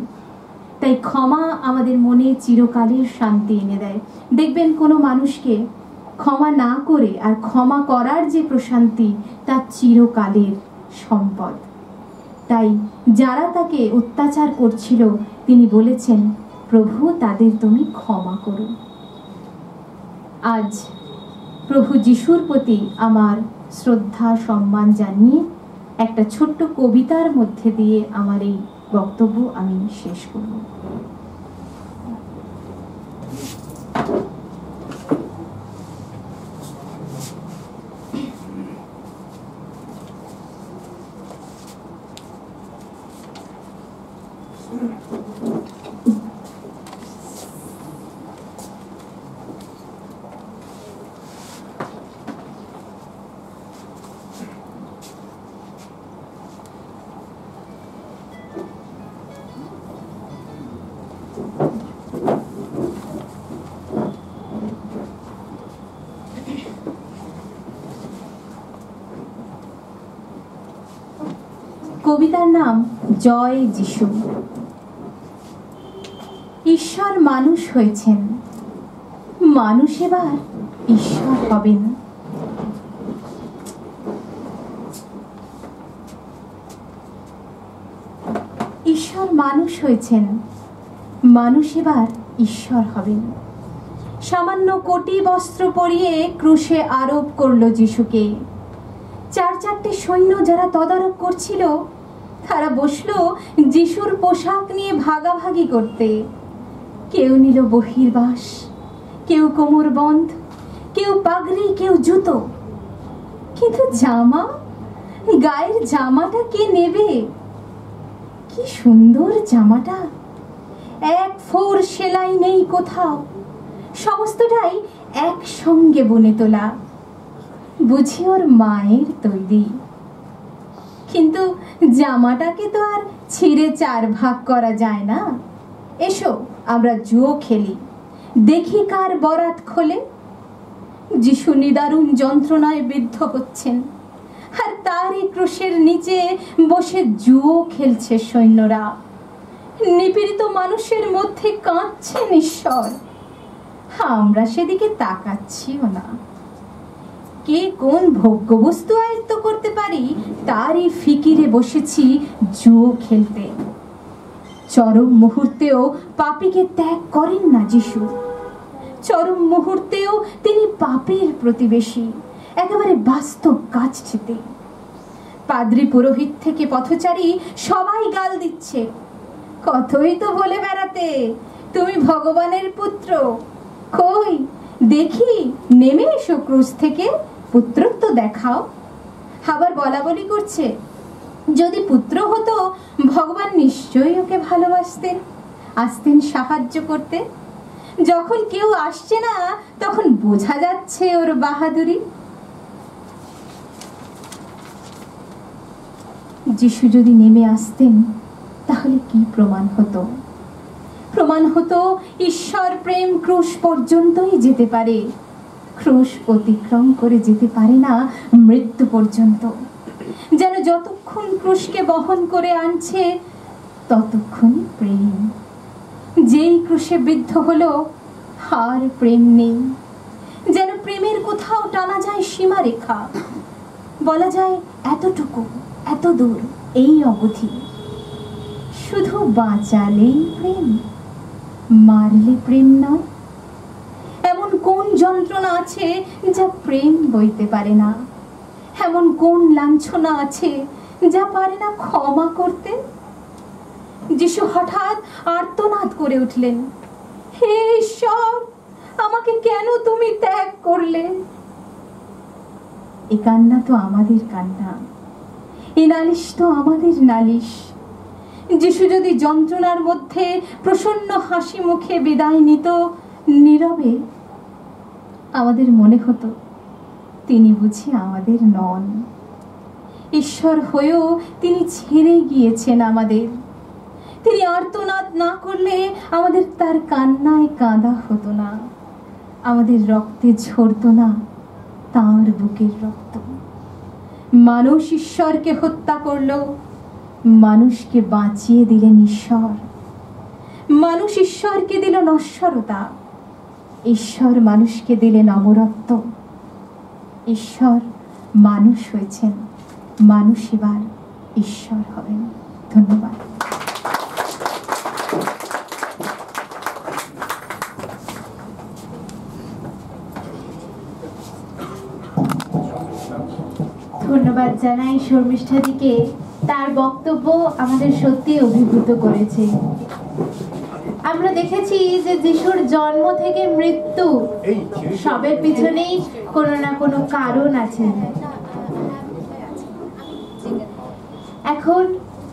তাই ক্ষমা আমাদের মনে চিরকালের শান্তি এনে দেয়। দেখবেন কোনো মানুষকে ক্ষমা না করে আর ক্ষমা করার যে প্রশান্তি, তা চিরকালের সম্পদ। তাই যারা তাকে অত্যাচার করছিল, তিনি বলেছেন, প্রভু তাদের তুমি ক্ষমা করো। আজ প্রভু যিশুর প্রতি আমার শ্রদ্ধা সম্মান জানিয়ে একটা ছোট্ট কবিতার মধ্যে দিয়ে আমার এই বক্তব্য আমি শেষ করব। কবিতার নাম জয় যিশু। ঈশ্বর মানুষ হয়েছেন, মানুষ এবার ঈশ্বর হবেন। ঈশ্বর মানুষ হয়েছেন, মানুষ এবার ঈশ্বর হবেন। সামান্য কোটি বস্ত্র পরিয়ে ক্রুশে আরোপ করলো যিশুকে। 4-4টে সৈন্য যারা তদারক করছিল, তারা বসলো যিশুর পোশাক নিয়ে ভাগাভাগি করতে। কেউ নিল বহির্বাস, কেউ কোমরবন্ধ, কেউ পাগড়ি, কেউ জুতো। কিন্তু জামা, গায়ের জামাটা কে নেবে? কি সুন্দর জামাটা, 1 ফোর সেলাই নেই কোথাও, সমস্তটাই একসঙ্গে বুনে তোলা, বুঝি ওর মায়ের তৈরি। কিন্তু জামাটাকে তো আর ছিঁড়ে 4 ভাগ করা যায় না। এসো আমরা জুয়ো খেলি, দেখি কার বরাত খোলে। যিশু নিদারুণ যন্ত্রণায় বিদ্ধ হচ্ছেন, আর তারই ক্রুশের নিচে বসে জুয়ো খেলছে সৈন্যরা। নিপীড়িত মানুষের মধ্যে কাঁদছেন ঈশ্বর, আমরা সেদিকে তাকাচ্ছিও না। কে কোন ভোগ্য বস্তু আয়ত্ত করতে পারি, তারই ফিকিরে বসেছি জুয়ো খেলতে। চরম মুহূর্তেও পাপীকে ত্যাগ করেন না যিশু। চরম মুহূর্তেও তিনি পাপীর প্রতিবেশী, একেবারে বাস্তব কাছটিতে। পাদ্রী পুরোহিত থেকে পথচারী সবাই গাল দিচ্ছে, কতই তো বলে বেড়াতে তুমি ভগবানের পুত্র, কই দেখি নেমে এসো ক্রুশ থেকে, পুত্রত্ব দেখাও। আবার বলা বলি করছে, যদি পুত্র হতো ভগবান নিশ্চয়ই ওকে ভালোবাসতেন, আসতেন সাহায্য করতে। যখন কেউ আসছে না তখন বোঝা যাচ্ছে ওর বাহাদুরি। যিশু যদি নেমে আসতেন তাহলে কি প্রমাণ হতো? প্রমাণ হতো ঈশ্বর প্রেম ক্রুশ পর্যন্তই যেতে পারে, ক্রুশ অতিক্রম করে যেতে পারে না মৃত্যু পর্যন্ত। যেন যতক্ষণ ক্রুশকে বহন করে আনছে ততক্ষণই প্রেম। যেই ক্রুশে বিদ্ধ হলো আর প্রেম নেই। যেন প্রেমের কোথাও টানা যায় সীমারেখা, বলা যায় এতটুকু, এত দূর, এই অবধি। শুধু বাঁচালেই প্রেম, মারলে প্রেম নয়। এমন কোন যন্ত্রণা আছে যা প্রেম বইতে পারে না? এমন কোন লাঞ্ছনা আছে যা পারে না ক্ষমা করতে? যিশু হঠাৎ আর্তনাদ করে উঠলেন, হে ঈশ্বর, আমাকে কেন তুমি ত্যাগ করলে? এ কান্না তো আমাদের কান্না, এ নালিশ তো আমাদের নালিশ। যিশু যদি যন্ত্রণার মধ্যে প্রসন্ন হাসি মুখে বিদায় নিত নীরবে, আমাদের মনে হতো তিনি বুঝি আমাদের নন। ঈশ্বর হয়েও তিনি ছেড়ে গিয়েছেন আমাদের। তিনি আর্তনাদ না করলে আমাদের তার কান্নায় কাঁদা হতো না, আমাদের রক্তে ঝরতো না তাঁর বুকের রক্ত। মানুষ ঈশ্বরকে হত্যা করলো, মানুষকে বাঁচিয়ে দিলেন ঈশ্বর। মানুষ ঈশ্বরকে দিল নশ্বরতা, ঈশ্বর মানুষকে দিলেন অমরত্ব। ঈশ্বর মানুষ হয়েছেন, মানুষ এবার ঈশ্বর হবেন। ধন্যবাদ। ধন্যবাদ জানাই শর্মিষ্ঠাদিকে, তার বক্তব্য আমাদের সত্যি অভিভূত করেছে। আমরা দেখেছি যে যিশুর জন্ম থেকে মৃত্যু সবের পিছনেই কোনো না কোনো কারণ আছে। এখন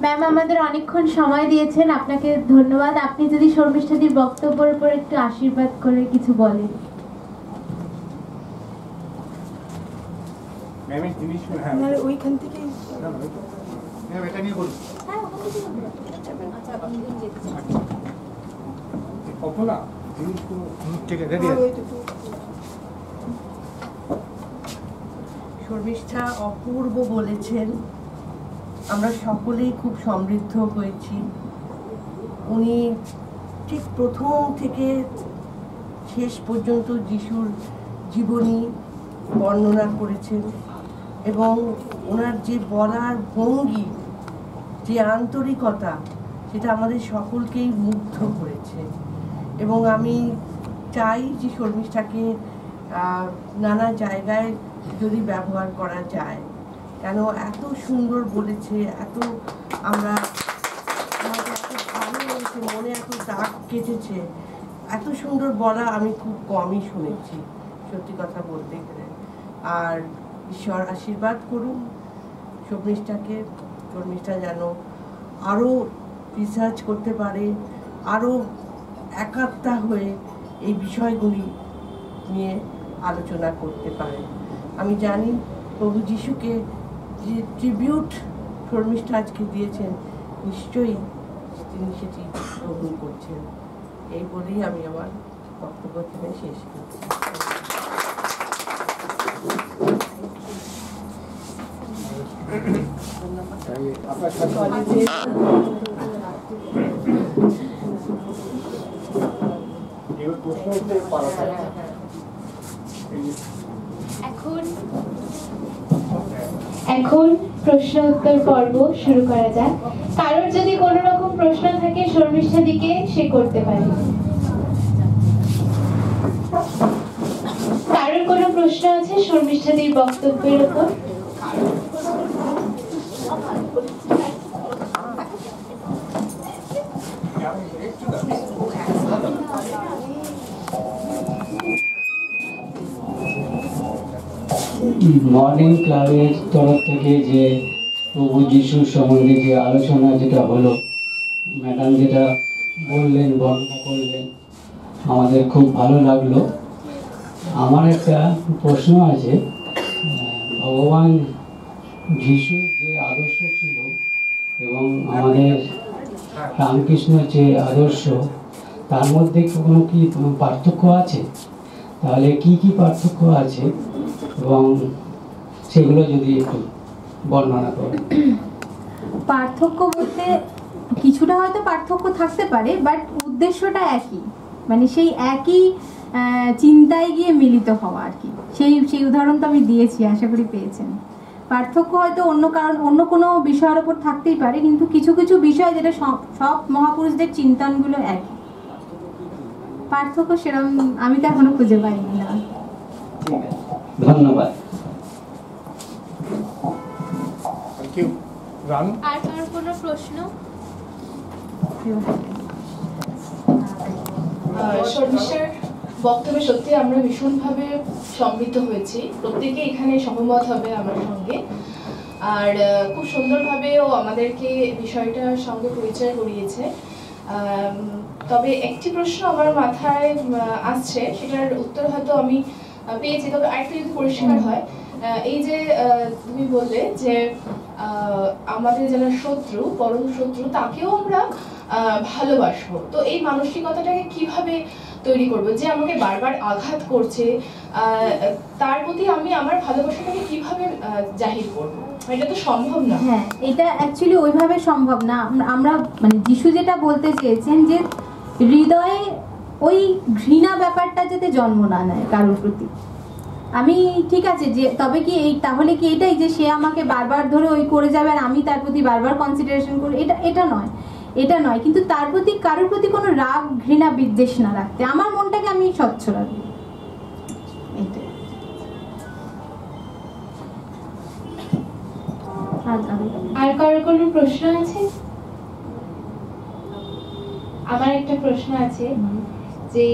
ম্যাম আমাদের অনেকক্ষণ সময় দিয়েছেন, আপনাকে ধন্যবাদ। আপনি যদি শর্মিষ্ঠাদির বক্তব্যের উপর একটু আশীর্বাদ করে কিছু বলেন। ওইখান থেকে শর্মিষ্ঠা অপূর্ব বলেছেন। আমরা সকলেই খুব সমৃদ্ধ হয়েছি। উনি ঠিক প্রথম থেকে শেষ পর্যন্ত যিশুর জীবনী বর্ণনা করেছেন এবং ওনার যে বলার ভঙ্গি, যে আন্তরিকতা, সেটা আমাদের সকলকেই মুগ্ধ করেছে। এবং আমি চাই যে শর্মিষ্ঠাকে নানা জায়গায় যদি ব্যবহার করা যায়, কেন এত সুন্দর বলেছে, এত আমাদের এত ভালো লেগেছে, মনে এত দাগ কেটেছে। এত সুন্দর বলা আমি খুব কমই শুনেছি, সত্যি কথা বলতে গেলে। আর ঈশ্বর আশীর্বাদ করুন শর্মিষ্ঠাকে, শর্মিষ্ঠা যেন আরও রিসার্চ করতে পারে, আরও একাত্তা হয়ে এই বিষয়গুলি নিয়ে আলোচনা করতে পারে। আমি জানি প্রভু যিশুকে যে ট্রিবিউট শর্মিষ্ঠা আজকে দিয়েছেন, নিশ্চয়ই তিনি সেটি গ্রহণ করছেন। এই বলেই আমি আমার বক্তব্য এখানে শেষ করছি। এখন প্রশ্ন উত্তর পর্ব শুরু করা যাক। কারোর যদি কোনো রকম প্রশ্ন থাকে শর্মিষ্ঠাদিকে সে করতে পারে। কারোর কোনো প্রশ্ন আছে শর্মিষ্ঠাদির বক্তব্যের উপর? মর্নিং ক্লাবের তরফ থেকে যে প্রভু যিশুর সম্বন্ধে যে আলোচনা যেটা হলো, ম্যাডাম যেটা বললেন, বর্ণনা করলেন, আমাদের খুব ভালো লাগলো। আমার একটা প্রশ্ন আছে, ভগবান যিশুর যে আদর্শ ছিল এবং আমাদের রামকৃষ্ণের যে আদর্শ, তার মধ্যে কোনো কি পার্থক্য আছে? তাহলে কি কি পার্থক্য আছে এবং সেগুলো যদি একটু বর্ণনা করেন। পার্থক্য বলতে কিছুটা হয়তো পার্থক্য থাকতে পারে, বাট উদ্দেশ্যটা একই, মানে সেই একই চিন্তায় গিয়ে মিলিত হওয়া আর কি। সেই উদাহরণ তো আমি দিয়েছি, আশা করি পেয়েছেন। পার্থক্য হয়তো অন্য কোনো বিষয়ের ওপর থাকতেই পারে, কিন্তু কিছু কিছু বিষয় যেটা সব মহাপুরুষদের চিন্তনগুলো একই। পার্থক্য সেরকম আমি তো এখনো খুঁজে পাইনি না। ধন্যবাদ। আর কার কোনো প্রশ্ন? শর্মিষ্ঠার বক্তব্যে সত্যি আমরা ভীষণভাবে সমৃদ্ধ হয়েছি, প্রত্যেকে এখানে সহমত হবে আমার সঙ্গে। আর খুব সুন্দরভাবে ও আমাদেরকে বিষয়টার সঙ্গে পরিচয় করিয়েছে। তবে একটি প্রশ্ন আমার মাথায় আসছে, সেটার উত্তর হয়তো আমি পেয়েছি, তবে আরেকটু যদি পরিষ্কার হয়। এই যে তুমি বললে যে আমাদের যারা শত্রু, পরম শত্রু, তাকেও আমরা ভালোবাসবো, তো এই মানসিকতাটাকে কিভাবে তৈরি করবো? যে আমাকে বারবার আঘাত করছে, তার প্রতি আমি আমার ভালোবাসাটাকে কিভাবে জাহির করবো? এটা তো সম্ভব না। হ্যাঁ, এটা অ্যাকচুয়ালি ওইভাবে সম্ভব না। আমরা মানে যিশু যেটা বলতে চেয়েছেন যে হৃদয়ে ওই ঘৃণা ব্যাপারটা যাতে জন্ম না নেয় কারোর প্রতি। আমি ঠিক আছে যে তবে কি তাহলে কি এটাই যে সে আমাকে বারবার ধরে ওই করে যাবে আর আমি তার প্রতি বারবার কনসিডারেশন করি? এটা নয়, কিন্তু তার প্রতি কারোর প্রতি কোনো রাগ, ঘৃণা, বিদ্বেষ না রাখতে, আমার মনটাকে আমি স্বচ্ছ রাখি। আর কারোর কোনো প্রশ্ন আছে? আমার একটা প্রশ্ন আছে যে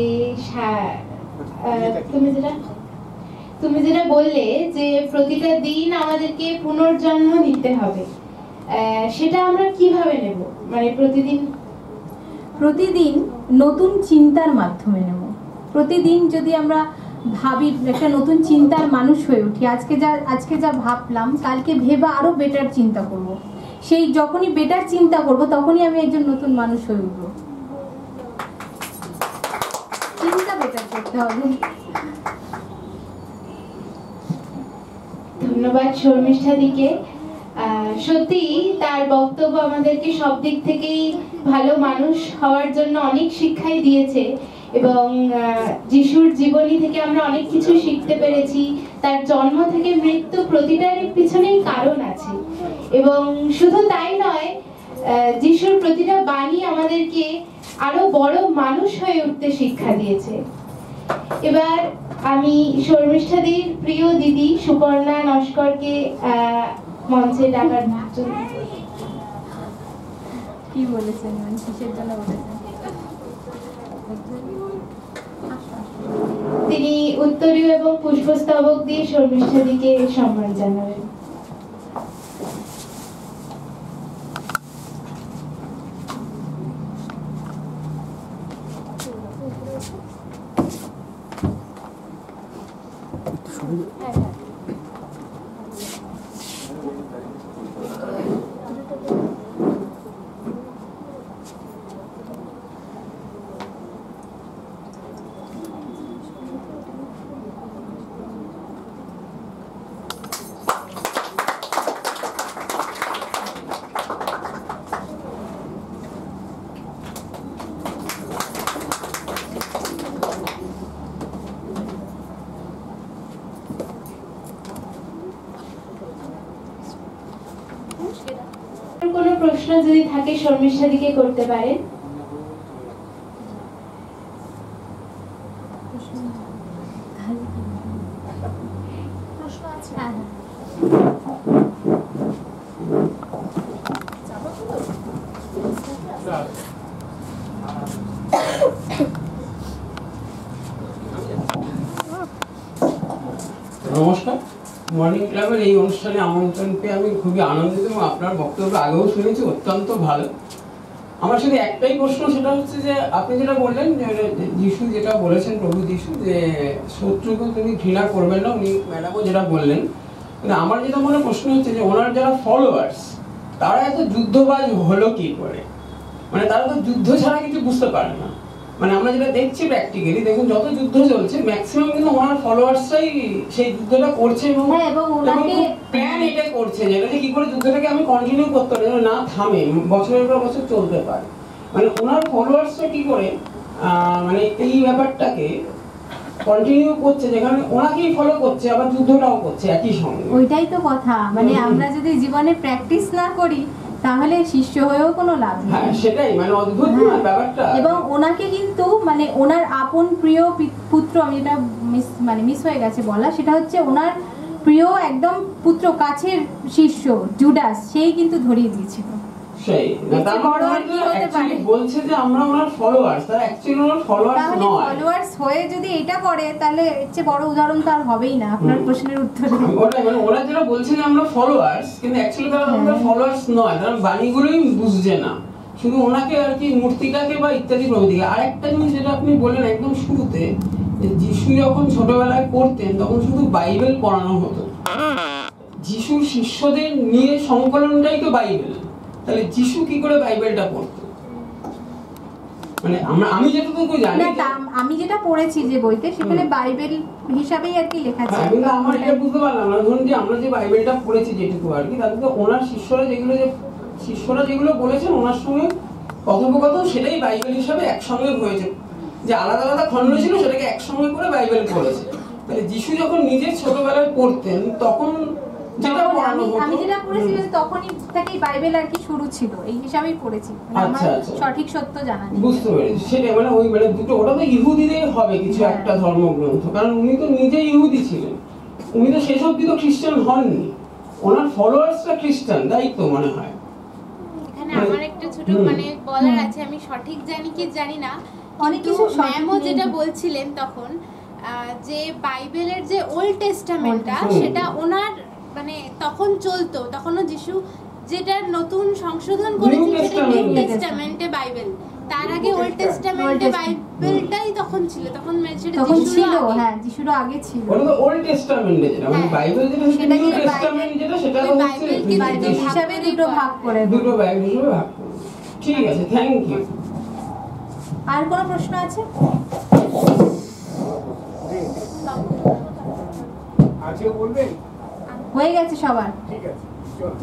তুমি যেটা বললে যে প্রতিটা দিন আমাদেরকে পুনর্জন্ম নিতে হবে, সেটা আমরা কিভাবে নেব? মানে প্রতিদিন নতুন চিন্তার মাধ্যমে নেব। প্রতিদিন যদি আমরা ভাবি, একটা নতুন চিন্তার মানুষ হয়ে উঠি, আজকে যা ভাবলাম কালকে ভেবে আরো বেটার চিন্তা করব। সেই যখনই বেটার চিন্তা করব তখনই আমি একজন নতুন মানুষ হয়ে উঠবো। চিন্তা বেটার করতে হবে। ধন্যবাদ শর্মিষ্ঠাদিকে। সত্যি তার বক্তব্য আমাদেরকে সব দিক থেকেই ভালো মানুষ হওয়ার জন্য অনেক শিক্ষাই দিয়েছে, এবং যিশুর জীবনী থেকে আমরা অনেক কিছু শিখতে পেরেছি। তার জন্ম থেকে মৃত্যু, প্রতিটার পিছনেই কারণ আছে। এবং শুধু তাই নয়, যিশুর প্রতিটা বাণী আমাদেরকে আরো বড় মানুষ হয়ে উঠতে শিক্ষা দিয়েছে। এবার আমি শর্মিষ্ঠাদির প্রিয় দিদি সুপর্ণা নস্করকে মঞ্চে ডাকার জন্য। কি বলেছেন, মানে কিসের জন্য বলেছেন? তিনি উত্তরীয় এবং পুষ্পস্তবক দিয়ে শর্মিষ্ঠাদিকে সম্মান জানাবেন। কোনো প্রশ্ন যদি থাকে শর্মিষ্ঠাদিকে করতে পারেন। নমস্কার, মর্নিং ক্লাবের এই অনুষ্ঠানে আমন্ত্রণ পেয়ে আমি খুবই আনন্দিত এবং আপনার বক্তব্য আগেও শুনেছি, অত্যন্ত ভালো। আমার শুধু একটাই প্রশ্ন, সেটা হচ্ছে যে আপনি যেটা বললেন যে যিশু যেটা বলেছেন, প্রভু যিশু, যে শত্রুকে তুমি ঘৃণা করবেন না, উনি ম্যাডামও যেটা বললেন, কিন্তু আমার যেটা মনে প্রশ্ন হচ্ছে যে ওনার যারা ফলোয়ার্স তারা এত যুদ্ধবাজ হলো কি করে? মানে তারা তো যুদ্ধ ছাড়া কিছু বুঝতে পারে না। মানে আমরা যেটা দেখছি প্র্যাকটিক্যালি, দেখুন যত যুদ্ধ চলছে ম্যাক্সিমাম কিন্তু ওনার ফলোয়ার্সরাই সেই যুদ্ধটা করছে এবং প্ল্যান এটা করছে যেটা যে কি করে যুদ্ধটাকে আমি কন্টিনিউ করতে পারি, না থামে, বছরের পর বছর চলতে পারে। মানে ওনার ফলোয়ার্সরা কি করে মানে এই ব্যাপারটাকে কন্টিনিউ করছে, যেখানে ওনাকেই ফলো করছে আবার যুদ্ধটাও করছে একই সঙ্গে। ওইটাই তো কথা, মানে আমরা যদি জীবনে প্র্যাকটিস না করি তাহলে শিষ্য হয়েও কোনো লাভ নেই। হ্যাঁ সেটাই, মানে অদ্ভুত ব্যাপারটা। এবং ওনাকে কিন্তু মানে ওনার আপন প্রিয় পুত্র, আমি যেটা মিস হয়ে গেছে বলা, সেটা হচ্ছে ওনার প্রিয় একদম পুত্র, কাছের শিষ্য জুডাস, সেই কিন্তু ধরিয়ে দিয়েছিল। সেই তার বড় আর কি হতে পারে, বলছে যে আমরা ওনার ফলোয়ার্স, তার অ্যাকচুয়ালি ওনার ফলোয়ার্স নয়। তাহলে ফলোয়ার্স হয়ে যদি এটা করে তাহলে এর চেয়ে বড় উদাহরণ তো আর হবেই না আপনার প্রশ্নের উত্তরে। ওটাই, মানে ওরা যেটা বলছে যে আমরা ফলোয়ার্স, কিন্তু অ্যাকচুয়ালি তারা আমাদের ফলোয়ার্স নয়, তারা বাণীগুলোই বুঝছে না, শুধু ওনাকে আর কি মূর্তিটাকে বা ইত্যাদি প্রভৃতিকে। আরেকটা জিনিস যেটা আপনি বললেন একদম শুরুতে, যে যিশু যখন ছোটবেলায় পড়তেন তখন শুধু বাইবেল পড়ানো হতো। যিশুর শিষ্যদের নিয়ে সংকলনটাই তো বাইবেল, তাহলে যিশু কি করে বাইবেলটা পড়তো? মানে আমি যেটুকু জানি, আমি যেটা পড়েছি যে বইতে, সেখানে বাইবেল হিসাবেই আর কি লেখা ছিল। কিন্তু আমার এটা বুঝতে পারলাম না, ধরুন যে আমরা যে বাইবেলটা পড়েছি যেটুকু আর কি, তাতে তো ওনার শিষ্যরা যেগুলো বলেছেন ওনার সঙ্গে কথোপকথন, সেটাই বাইবেল হিসাবে একসঙ্গে হয়েছে। যে আলাদা আলাদা খণ্ড ছিল সেটাকে একসঙ্গে করে বাইবেল পড়েছে। তাহলে যিশু যখন নিজে ছোটবেলায় পড়তেন তখন আমি যেটা পড়েছি তখনই থেকেই বাইবেল আর কি শুরু ছিল, এই হিসাবেই পড়েছি। আমার সঠিক সত্য জানা নেই। বুঝতে পেরেছি, সেটাই, মানে ওই মানে দুটো, ওটা তো ইহুদিদের হবে কিছু একটা ধর্মগ্রন্থ, কারণ উনি তো নিজে ইহুদি ছিলেন, উনি তো শেষ অব্দি তো খ্রিস্টান হননি, ওনার ফলোয়ার্সরা খ্রিস্টান, তাই তো মনে হয়। এখানে আমার একটা ছোট মানে বলার আছে, আমি সঠিক জানি কি জানি না, অনেক কিছু ম্যামও যেটা বলছিলেন তখন, যে বাইবেলের যে ওল্ড টেস্টামেন্টটা সেটা ওনার মানে তখন চলতো, তখনও যিশু যেটা নতুন সংশোধন করেছেন সেটা নিউ টেস্টামেন্টে বাইবেল, তার আগে ওল্ড টেস্টামেন্টে বাইবেলটাই তখন ছিল, তখন ছিল, হ্যাঁ যিশুরও আগে ছিল। ওটা ওল্ড টেস্টামেন্টে যেটা, মানে বাইবেল যেটা সেটা নিউ টেস্টামেন্ট যেটা, সেটা হচ্ছে বাইবেল হিসাবে দুটো ভাগ করে, দুটো বাইবেল হিসাবে ভাগ করে। ঠিক আছে, থ্যাংক ইউ। আর কোনো প্রশ্ন আছে? আজকে বলবেন? হয়ে গেছে সবার। ঠিক আছে, চল।